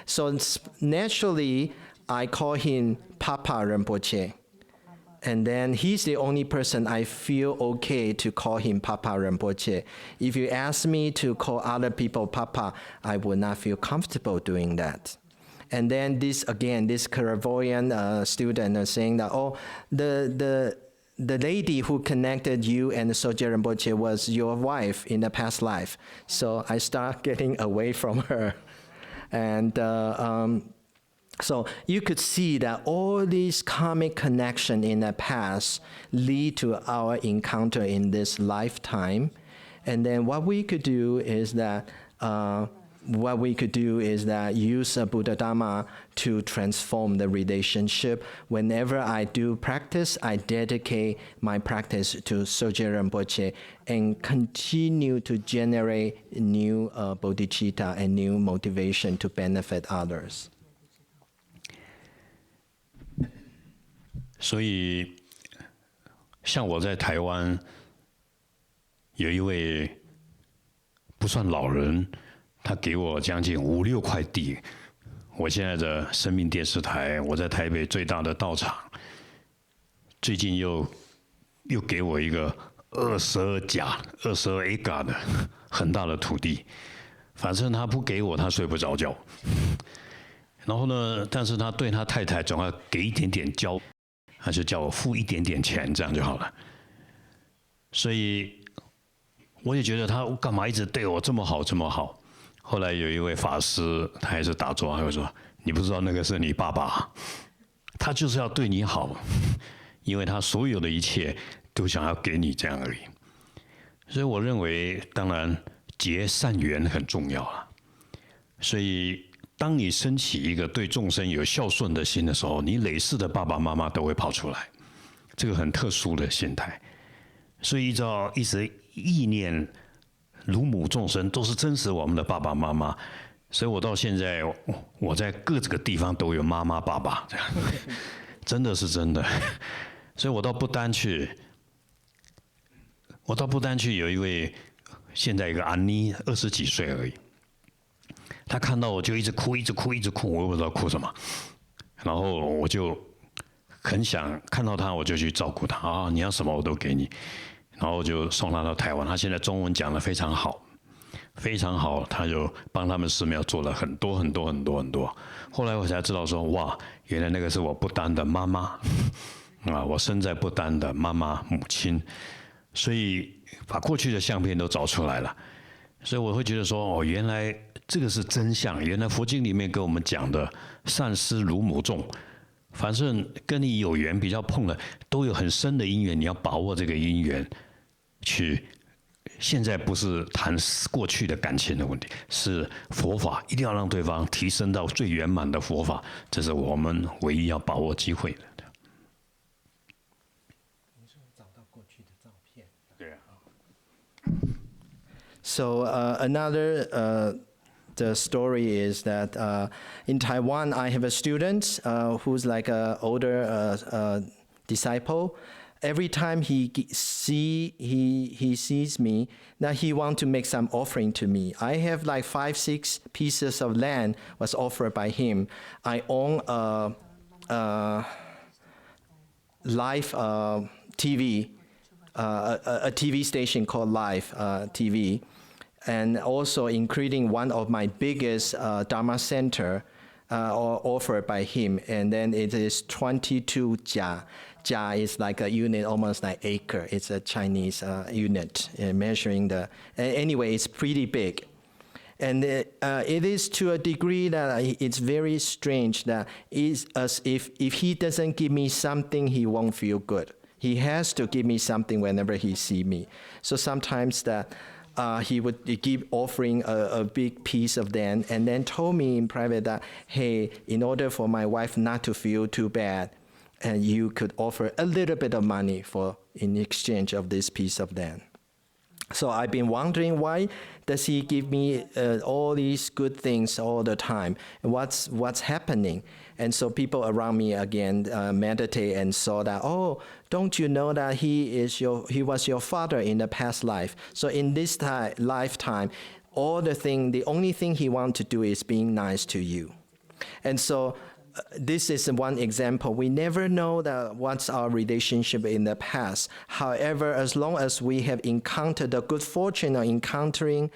So naturally, I call him Papa Rinpoche. And then he's the only person I feel okay to call him Papa Rinpoche. If you ask me to call other people Papa, I would not feel comfortable doing that. And then this clairvoyant student is saying that, oh, the lady who connected you and Soje Rinpoche was your wife in the past life. So I start getting away from her. And so you could see that all these karmic connections in the past lead to our encounter in this lifetime. And then what we could do is that use Buddha Dhamma to transform the relationship. Whenever I do practice, I dedicate my practice to Soje Rinpoche and continue to generate new bodhicitta and new motivation to benefit others. 所以，像我在台湾有一位不算老人，他给我将近5、6块地。我现在的生命电视台，我在台北最大的道场，最近又给我一个22 acre 的很大的土地。反正他不给我，他睡不着觉。然后呢，但是他对他太太总要给一点点交。 他就叫我付一点点钱，这样就好了。所以我也觉得他干嘛一直对我这么好，这么好。后来有一位法师，他还是打坐，他就说：“你不知道那个是你爸爸，他就是要对你好，因为他所有的一切都想要给你这样而已。”所以我认为，当然结善缘很重要啊。所以。 当你升起一个对众生有孝顺的心的时候，你累世的爸爸妈妈都会跑出来，这个很特殊的心态。所以一直意念如母众生，都是真实我们的爸爸妈妈。所以我到现在，我在各个地方都有妈妈爸爸，这样真的是真的。所以我到不丹去，有一位现在一个安妮20几岁而已。 他看到我就一直哭，我也不知道哭什么。然后我就很想看到他，我就去照顾他啊，你要什么我都给你。然后我就送他到台湾，他现在中文讲得非常好，非常好，他就帮他们寺庙做了很多。后来我才知道说，哇，原来那个是我不丹的妈妈啊，我生在不丹的妈妈母亲，所以把过去的相片都找出来了。所以我会觉得说，哦，原来。 这个是真相。原来佛经里面跟我们讲的“善施如母众”，反正跟你有缘比较碰的，都有很深的因缘，你要把握这个因缘，去。现在不是谈过去的感情的问题，是佛法一定要让对方提升到最圆满的佛法，这是我们唯一要把握机会的。So another the story is that in Taiwan, I have a student who's like an older disciple. Every time he sees me, now he want to make some offering to me. I have like 5-6 pieces of land was offered by him. I own a live TV, a TV station called Live TV, and also including one of my biggest Dharma center offered by him, and then it is 22 jia. Jia is like a unit, almost like acre. It's a Chinese unit measuring the. Anyway, it's pretty big. And it is to a degree that it's very strange that it's as if he doesn't give me something, he won't feel good. He has to give me something whenever he see me. So sometimes that he would keep offering a big piece of land and then told me in private that, hey, in order for my wife not to feel too bad, and you could offer a little bit of money in exchange of this piece of land. So I've been wondering, why does he give me all these good things all the time? And what's happening? And so people around me again meditate and saw that, oh, don't you know that he was your father in the past life? So in this lifetime, the only thing he wants to do is being nice to you. And so this is one example. We never know that what's our relationship in the past. However, as long as we have encountered the good fortune of encountering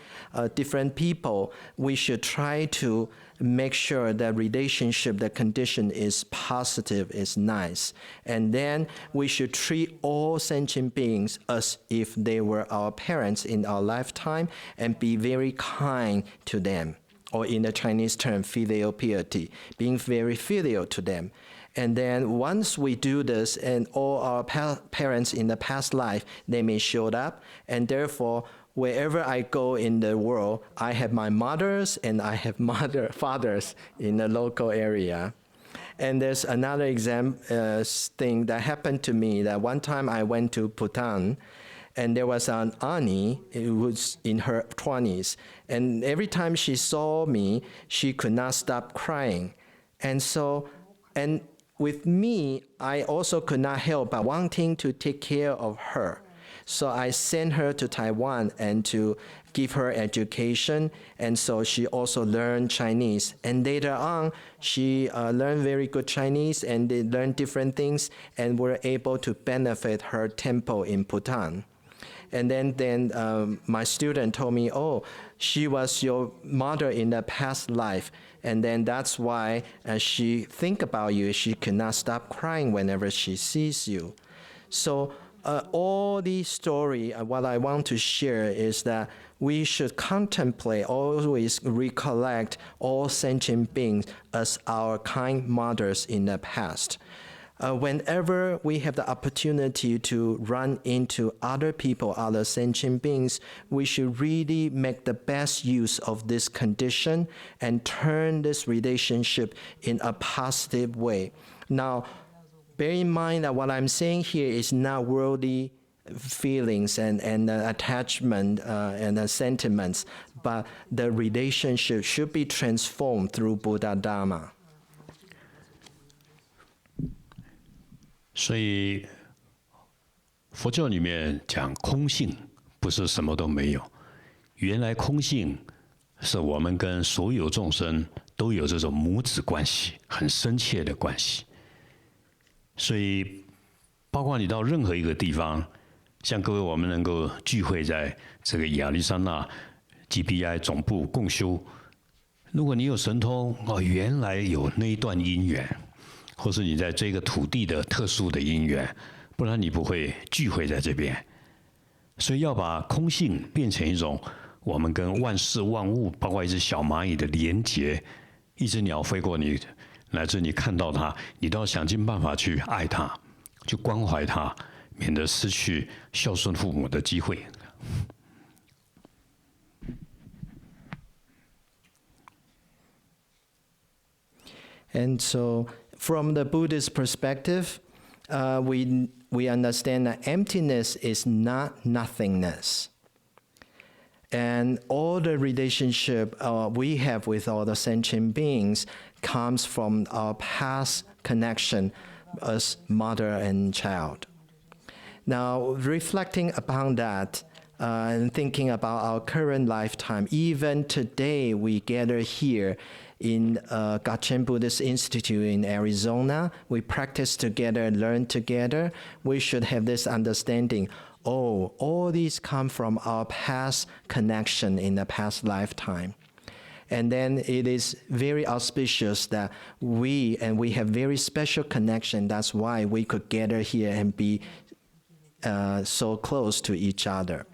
different people, we should try to make sure that relationship, the condition is positive, is nice. And then we should treat all sentient beings as if they were our parents in our lifetime and be very kind to them. Or in the Chinese term, filial piety, being very filial to them. And then once we do this, and all our parents in the past life, they may show up, and therefore, wherever I go in the world, I have my mothers and I have fathers in the local area. And there's another thing that happened to me, that one time I went to Bhutan, and there was an auntie who was in her 20s. And every time she saw me, she could not stop crying. And with me, I also could not help but wanting to take care of her. So I sent her to Taiwan and to give her education. And so she also learned Chinese. And later on, she learned very good Chinese, and they learned different things and were able to benefit her temple in Bhutan. And then my student told me, oh, she was your mother in the past life. And then that's why she think about you. She cannot stop crying whenever she sees you. So all these story, what I want to share is that we should contemplate, always recollect all sentient beings as our kind mothers in the past. Whenever we have the opportunity to run into other people, other sentient beings, we should really make the best use of this condition and turn this relationship in a positive way. Now, bear in mind that what I'm saying here is not worldly feelings and attachment and sentiments, but the relationship should be transformed through Buddha Dharma. 所以佛教里面讲空性，不是什么都没有。原来空性是我们跟所有众生都有这种母子关系，很深切的关系。所以，包括你到任何一个地方，像各位我们能够聚会在这个亚利桑那 GBI 总部共修，如果你有神通，原来有那一段因缘。或是你在这个土地的特殊的因缘，不然你不会聚会在这边。所以要把空性变成一种我们跟万事万物，包括一只小蚂蚁的连结。一只鸟飞过你，乃至你看到它，你都要想尽办法去爱它，去关怀它，免得失去孝顺父母的机会。And so, from the Buddhist perspective, we understand that emptiness is not nothingness. And all the relationship we have with all the sentient beings comes from our past connection as mother and child. Now, reflecting upon that and thinking about our current lifetime, even today we gather here in Gachen Buddhist Institute in Arizona. We practice together, learn together. We should have this understanding. Oh, all these come from our past connection in the past lifetime. And then it is very auspicious that we have very special connection. That's why we could gather here and be so close to each other.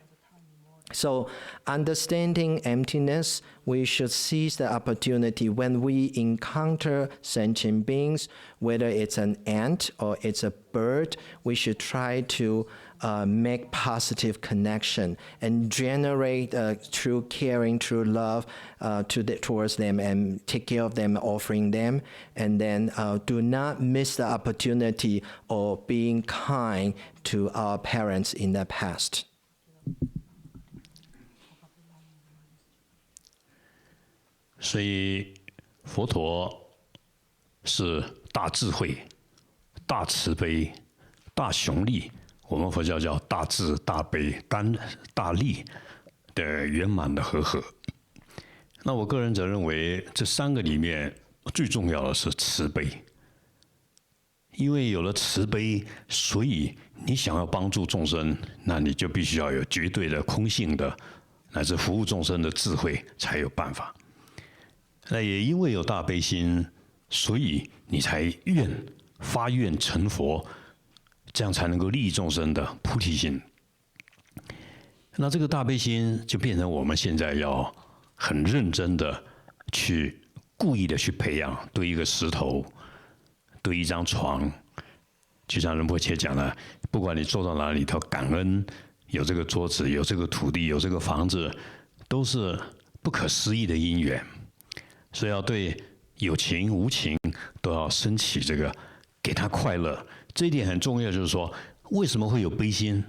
So, understanding emptiness, we should seize the opportunity when we encounter sentient beings, whether it's an ant or it's a bird, we should try to make positive connection and generate true caring, true love towards them and take care of them, offering them. And then do not miss the opportunity of being kind to our parents in the past. 所以，佛陀是大智慧、大慈悲、大雄力，我们佛教叫大智、大悲、大力的圆满的和合。那我个人则认为，这三个里面最重要的是慈悲，因为有了慈悲，所以你想要帮助众生，那你就必须要有绝对的空性的乃至服务众生的智慧，才有办法。 那也因为有大悲心，所以你才发愿成佛，这样才能够利益众生的菩提心。那这个大悲心就变成我们现在要很认真的去故意的去培养，对一个石头，对一张床，就像仁波切讲的，不管你坐到哪里头，感恩有这个桌子，有这个土地，有这个房子，都是不可思议的因缘。 所以要对有情无情都要升起这个，给他快乐。这一点很重要，就是说，为什么会有悲心？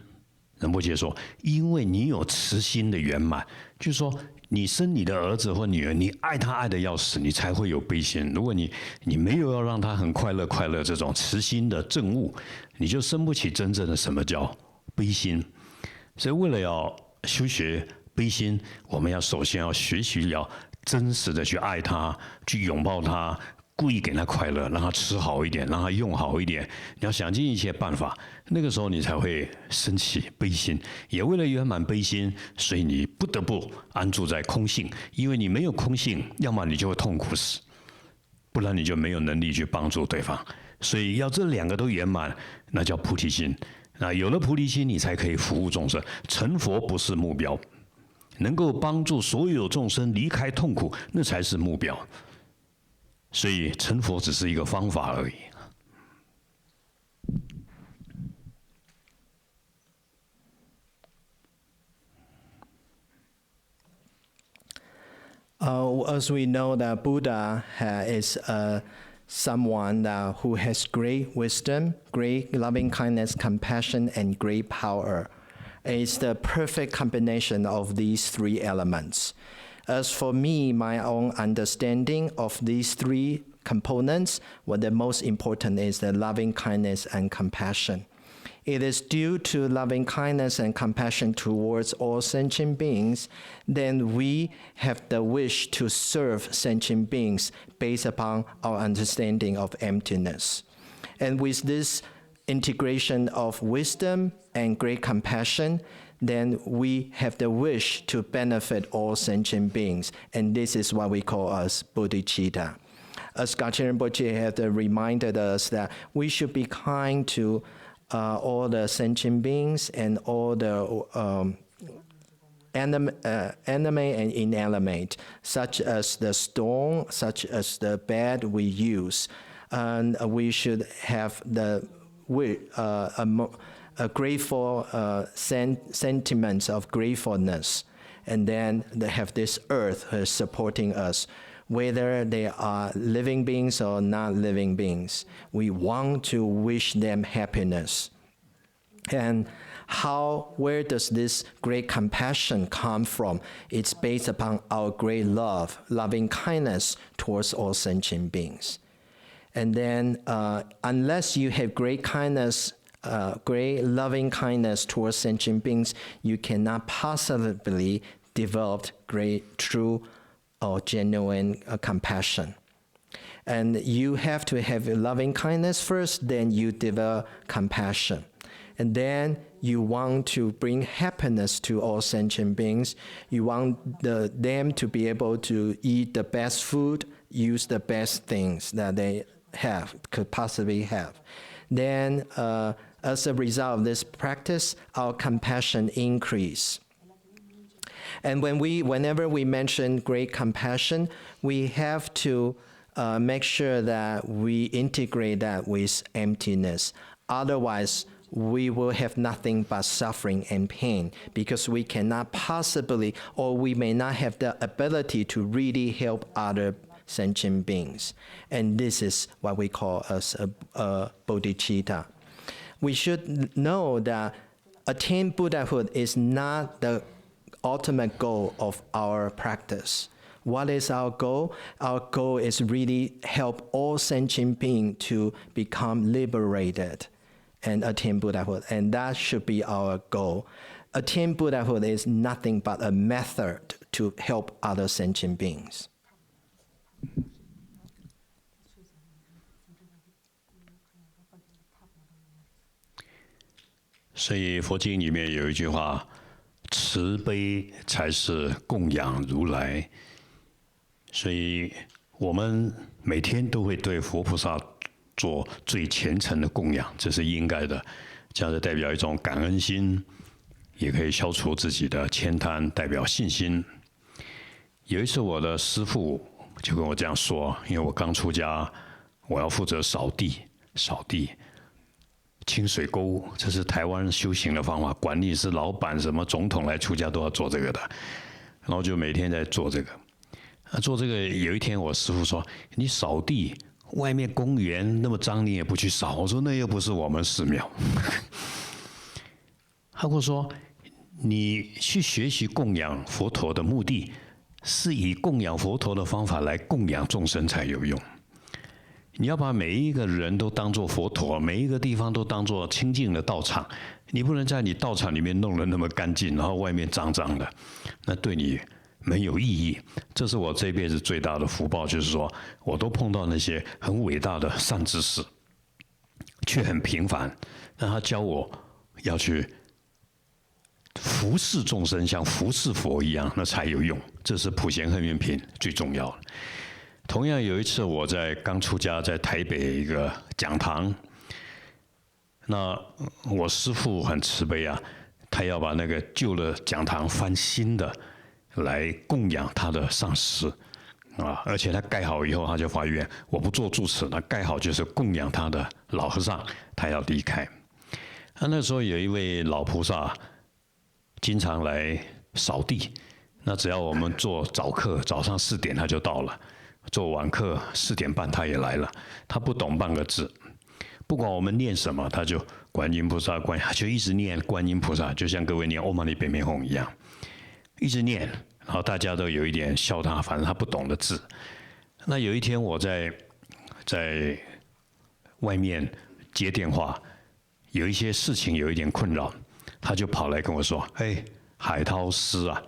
仁波切说，因为你有慈心的圆满，就是说，你生你的儿子或女儿，你爱他爱得要死，你才会有悲心。如果你没有要让他很快乐这种慈心的证悟，你就生不起真正的什么叫悲心。所以为了要修学悲心，我们要首先要学习要 真实的去爱他，去拥抱他，故意给他快乐，让他吃好一点，让他用好一点。你要想尽一切办法，那个时候你才会升起悲心。也为了圆满悲心，所以你不得不安住在空性，因为你没有空性，要么你就会痛苦死，不然你就没有能力去帮助对方。所以要这两个都圆满，那叫菩提心。那有了菩提心，你才可以服务众生。成佛不是目标。 能够帮助所有众生离开痛苦，那才是目标。所以成佛只是一个方法而已。As we know that Buddha is someone who has great wisdom, great loving kindness, compassion, and great power. It's the perfect combination of these three elements. As for me, my own understanding of these three components, what the most important is the loving kindness and compassion. It is due to loving kindness and compassion towards all sentient beings, then we have the wish to serve sentient beings based upon our understanding of emptiness. And with this integration of wisdom and great compassion, then we have the wish to benefit all sentient beings. And this is what we call as bodhicitta. As Gachen Rinpoche had reminded us that we should be kind to all the sentient beings and all the animate and inanimate, such as the stone, such as the bed we use. And we should have a grateful sentiments of gratefulness, and then they have this earth supporting us. whether they are living beings or not living beings. We want to wish them happiness. And where does this great compassion come from? It's based upon our great love, loving kindness towards all sentient beings. And then, unless you have great kindness, great loving kindness towards sentient beings, you cannot possibly develop great, true, or genuine compassion. And you have to have loving kindness first, then you develop compassion. And then you want to bring happiness to all sentient beings. You want them to be able to eat the best food, use the best things that they could possibly have. Then, as a result of this practice, our compassion increase. And whenever we mention great compassion, we have to make sure that we integrate that with emptiness. Otherwise, we will have nothing but suffering and pain, because we cannot possibly, or we may not have the ability to really help other sentient beings. And this is what we call as a bodhicitta. We should know that attain Buddhahood is not the ultimate goal of our practice. What is our goal? Our goal is really help all sentient beings to become liberated and attain Buddhahood. And that should be our goal. Attain Buddhahood is nothing but a method to help other sentient beings. 所以佛经里面有一句话：“慈悲才是供养如来。”所以我们每天都会对佛菩萨做最虔诚的供养，这是应该的。这样子代表一种感恩心，也可以消除自己的悭贪，代表信心。有一次，我的师父就跟我这样说，因为我刚出家，我要负责扫地、清水沟，这是台湾修行的方法。管理是老板、什么总统来出家都要做这个的，然后就每天在做这个。做这个，有一天我师父说：“你扫地，外面公园那么脏，你也不去扫。”我说：“那又不是我们寺庙。”他跟我说：“你去学习供养佛陀的目的，是以供养佛陀的方法来供养众生才有用。你要把每一个人都当作佛陀，每一个地方都当作清净的道场，你不能在你道场里面弄得那么干净，然后外面脏脏的，那对你没有意义。这是我这辈子最大的福报，就是说我都碰到那些很伟大的善知识，却很平凡，让他教我要去服侍众生，像服侍佛一样，那才有用。这是普贤恨愿品最重要的。同样有一次，我在刚出家，在台北一个讲堂，那我师父很慈悲啊，他要把那个旧的讲堂翻新的来供养他的上师啊，而且他盖好以后，他就发愿，我不做住持，那盖好就是供养他的老和尚，他要离开。那时候有一位老菩萨，经常来扫地，那只要我们做早课，早上4点他就到了。做晚课4点半他也来了，他不懂半个字，不管我们念什么，他就观音菩萨，他就一直念观音菩萨，就像各位念唵嘛呢呗咪吽一样，一直念，然后大家都有一点笑他，反正他不懂的字。那有一天我在外面接电话，有一些事情有一点困扰，他就跑来跟我说：“哎，海涛师啊，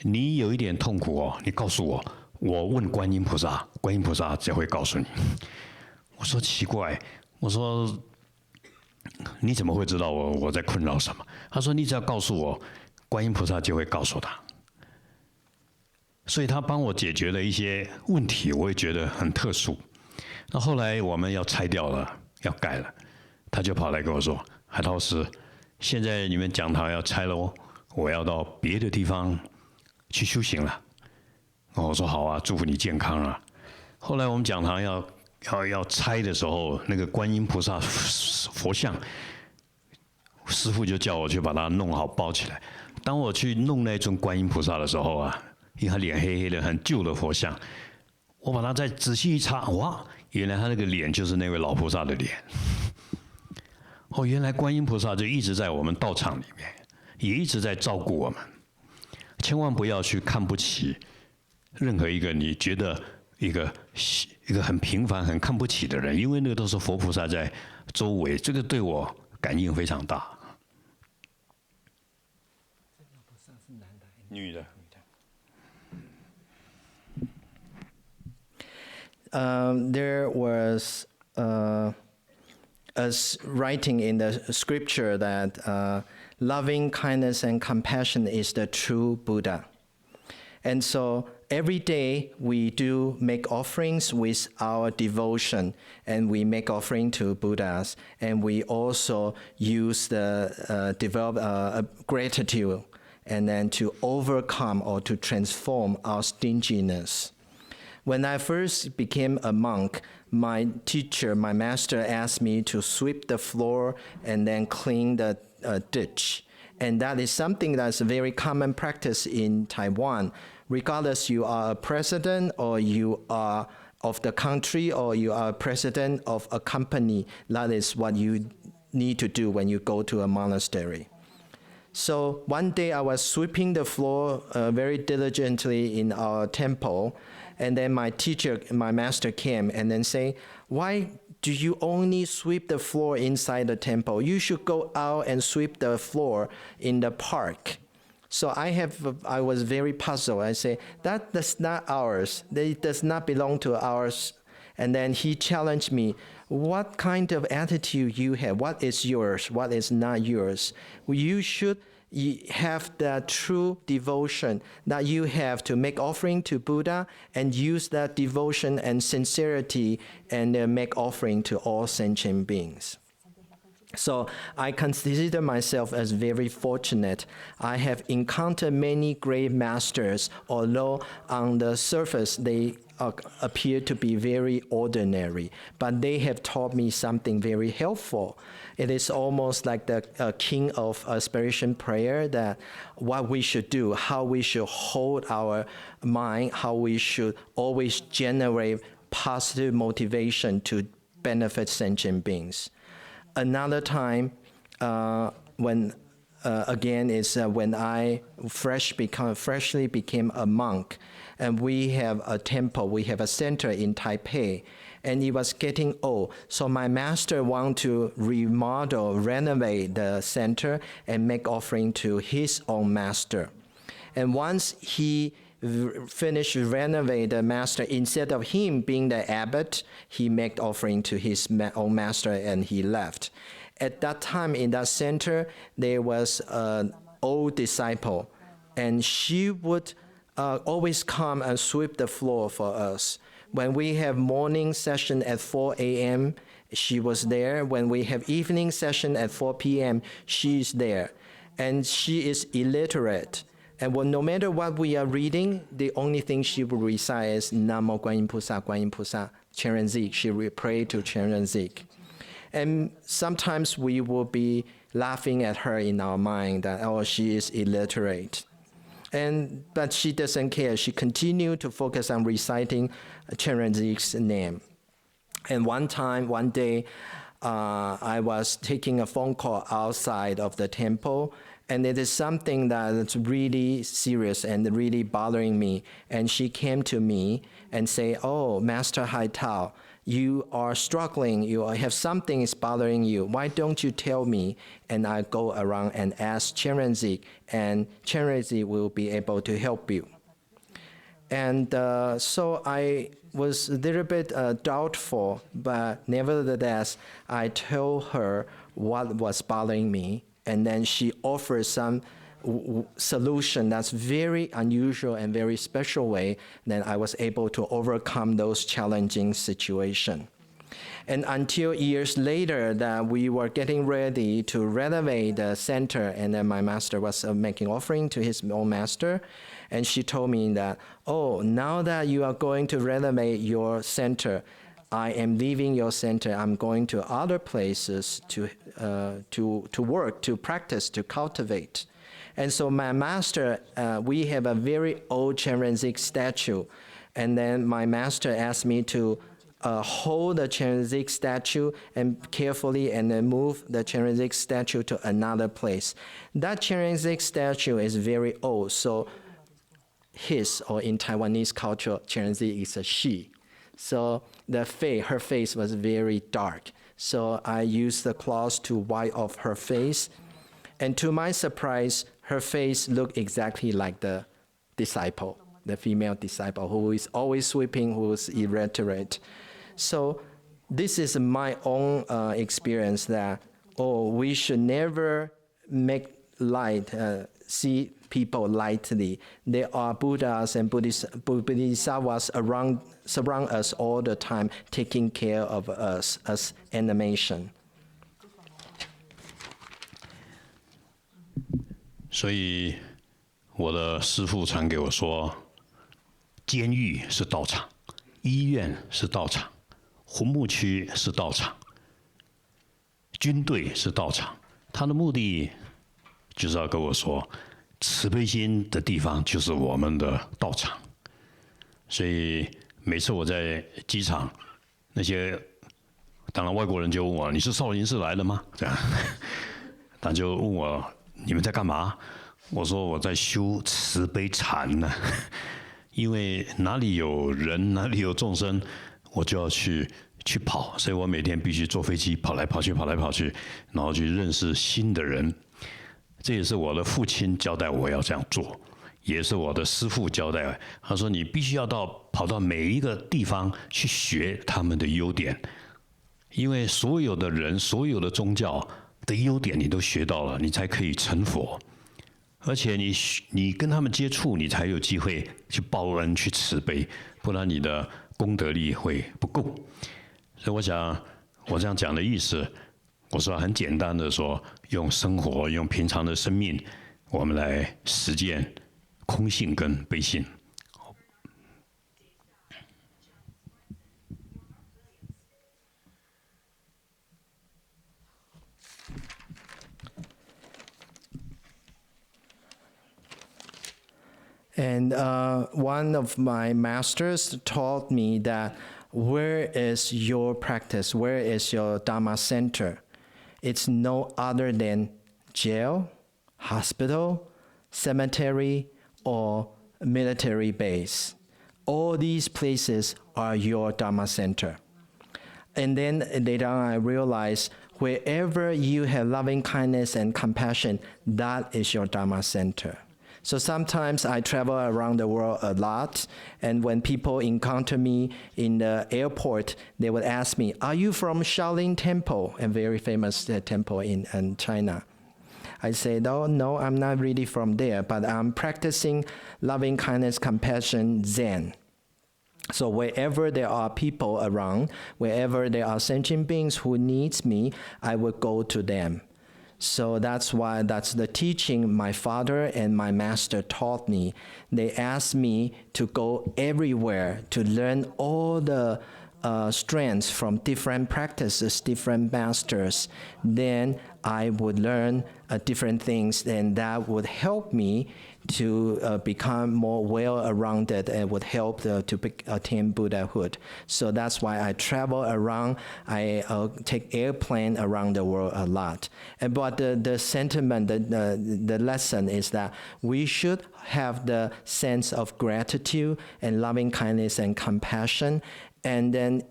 你有一点痛苦哦，你告诉我。”我问观音菩萨，观音菩萨才会告诉你。我说奇怪，我说你怎么会知道我在困扰什么？他说你只要告诉我，观音菩萨就会告诉他。所以他帮我解决了一些问题，我也觉得很特殊。那后来我们要拆掉了，要盖了，他就跑来跟我说：“海涛师，现在你们讲堂要拆喽，我要到别的地方去修行了。”我说好啊，祝福你健康啊。后来我们讲堂要拆的时候，那个观音菩萨佛像，师父就叫我去把它弄好包起来。当我去弄那尊观音菩萨的时候啊，因为他脸黑黑的，很旧的佛像，我把它再仔细一查，哇，原来他那个脸就是那位老菩萨的脸。哦，原来观音菩萨就一直在我们道场里面，也一直在照顾我们。千万不要去看不起任何一个你觉得一个很平凡、很看不起的人，因为那个都是佛菩萨在周围，这个对我感应非常大。女的。There was as writing in the scripture that loving kindness and compassion is the true Buddha. And so every day we do make offerings with our devotion, and we make offering to Buddhas, and we also use the develop gratitude, and then to overcome or to transform our stinginess. When I first became a monk, my teacher, my master, asked me to sweep the floor and then clean the ditch. And that is something that's a very common practice in Taiwan. Regardless you are a president or you are of the country or you are a president of a company, that is what you need to do when you go to a monastery. So one day I was sweeping the floor very diligently in our temple, and then my teacher, my master came and then say, "Why do you only sweep the floor inside the temple? You should go out and sweep the floor in the park." So I was very puzzled. I say, that's not ours. It does not belong to ours. And then he challenged me, what kind of attitude you have? What is yours? What is not yours? You should have that true devotion that you have to make offering to Buddha and use that devotion and sincerity and make offering to all sentient beings. So I consider myself as very fortunate. I have encountered many great masters, although on the surface they appear to be very ordinary, but they have taught me something very helpful. It is almost like the king of aspiration prayer, that what we should do, how we should hold our mind, how we should always generate positive motivation to benefit sentient beings. Another time, when I freshly became a monk, and we have a temple, we have a center in Taipei, and it was getting old. So my master wanted to renovate the center and make offering to his own master. And once he finished renovate the master, instead of him being the abbot, he made offering to his own master and he left. At that time in that center, there was an old disciple, and she would always come and sweep the floor for us. When we have morning session at 4 a.m., she was there. When we have evening session at 4 p.m., she is there. And she is illiterate. And no matter what we are reading, the only thing she will recite is Namo Guanyin Pusa, Guanyin Pusa, Chen. She will pray to Chen. And sometimes we will be laughing at her in our mind that, oh, she is illiterate. But she doesn't care. She continued to focus on reciting Chen name. And one day, I was taking a phone call outside of the temple, and it is something that's really serious and really bothering me. And she came to me and say, "Oh, Master Haitao, you are struggling. You have something is bothering you. Why don't you tell me?" And I go around and ask Chen, and Chen will be able to help you. And so I was a little bit doubtful, but nevertheless, I told her what was bothering me, and then she offered some solution that's very unusual and very special way. Then I was able to overcome those challenging situations. And until years later, that we were getting ready to renovate the center, and then my master was making offering to his own master, and she told me that, "Oh, now that you are going to renovate your center, I am leaving your center. I'm going to other places to work, to practice, to cultivate." And so my master, we have a very old Chen statue, And then my master asked me to hold the Chenrezig statue and carefully and then move the Chenrezig statue to another place. That Chenrezig statue is very old, so his, or in Taiwanese culture, Chenrezig is a she. So her face was very dark. So I used the cloth to wipe off her face. And to my surprise, her face looked exactly like the disciple, the female disciple, who is always sweeping, who is illiterate. So this is my own experience that, we should never make light, see people lightly. There are Buddhas and Bodhisattvas surround us all the time, taking care of us as animation. 所以我的师父常给我说，监狱是道场，医院是道场，红木区是道场，军队是道场。他的目的就是要跟我说，慈悲心的地方就是我们的道场。所以每次我在机场，那些当然外国人就问我：“你是少林寺来的吗？”这样，他就问我：“你们在干嘛？”我说：“我在修慈悲禅呢，因为哪里有人，哪里有众生，我就要去跑，所以我每天必须坐飞机跑来跑去，然后去认识新的人。这也是我的父亲交代我要这样做，也是我的师父交代。他说你必须要跑到每一个地方去学他们的优点，因为所有的人、所有的宗教的优点你都学到了，你才可以成佛。而且你跟他们接触，你才有机会去报恩、去慈悲，不然你的功德力会不够。所以我想，我这样讲的意思，我说很简单的说，用生活、用平常的生命，我们来实践空性跟悲心。And one of my masters taught me that where is your practice, where is your Dharma center? It's no other than jail, hospital, cemetery, or military base. All these places are your Dharma center. And then later on I realized wherever you have loving kindness and compassion, that is your Dharma center. So sometimes I travel around the world a lot, and when people encounter me in the airport, they would ask me, "Are you from Shaolin Temple?" A very famous temple in China. I say, no, I'm not really from there, but I'm practicing loving kindness, compassion, Zen. So wherever there are people around, wherever there are sentient beings who needs me, I will go to them. So that's the teaching my father and my master taught me. They asked me to go everywhere to learn all the strengths from different practices, different masters. Then I would learn different things, and that would help me to become more well-rounded and would help to attain Buddhahood. So that's why I travel around. I take airplane around the world a lot. But the sentiment, the lesson is that we should have the sense of gratitude and loving kindness and compassion, and then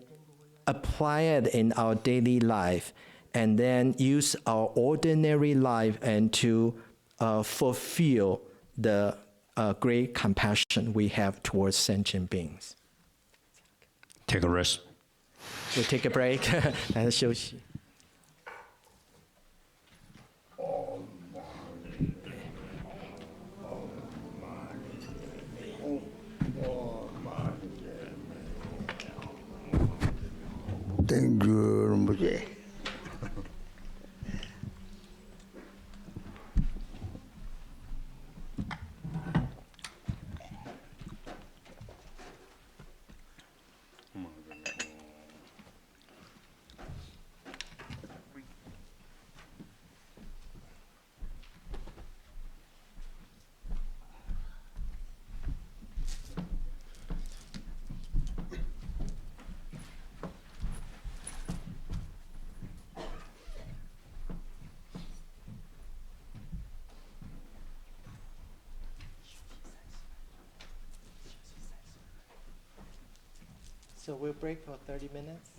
apply it in our daily life, and then use our ordinary life and to fulfill the great compassion we have towards sentient beings. Take a rest. We'll take a break. 来休息。Thank you, Rinpoche. So we'll break for 30 minutes.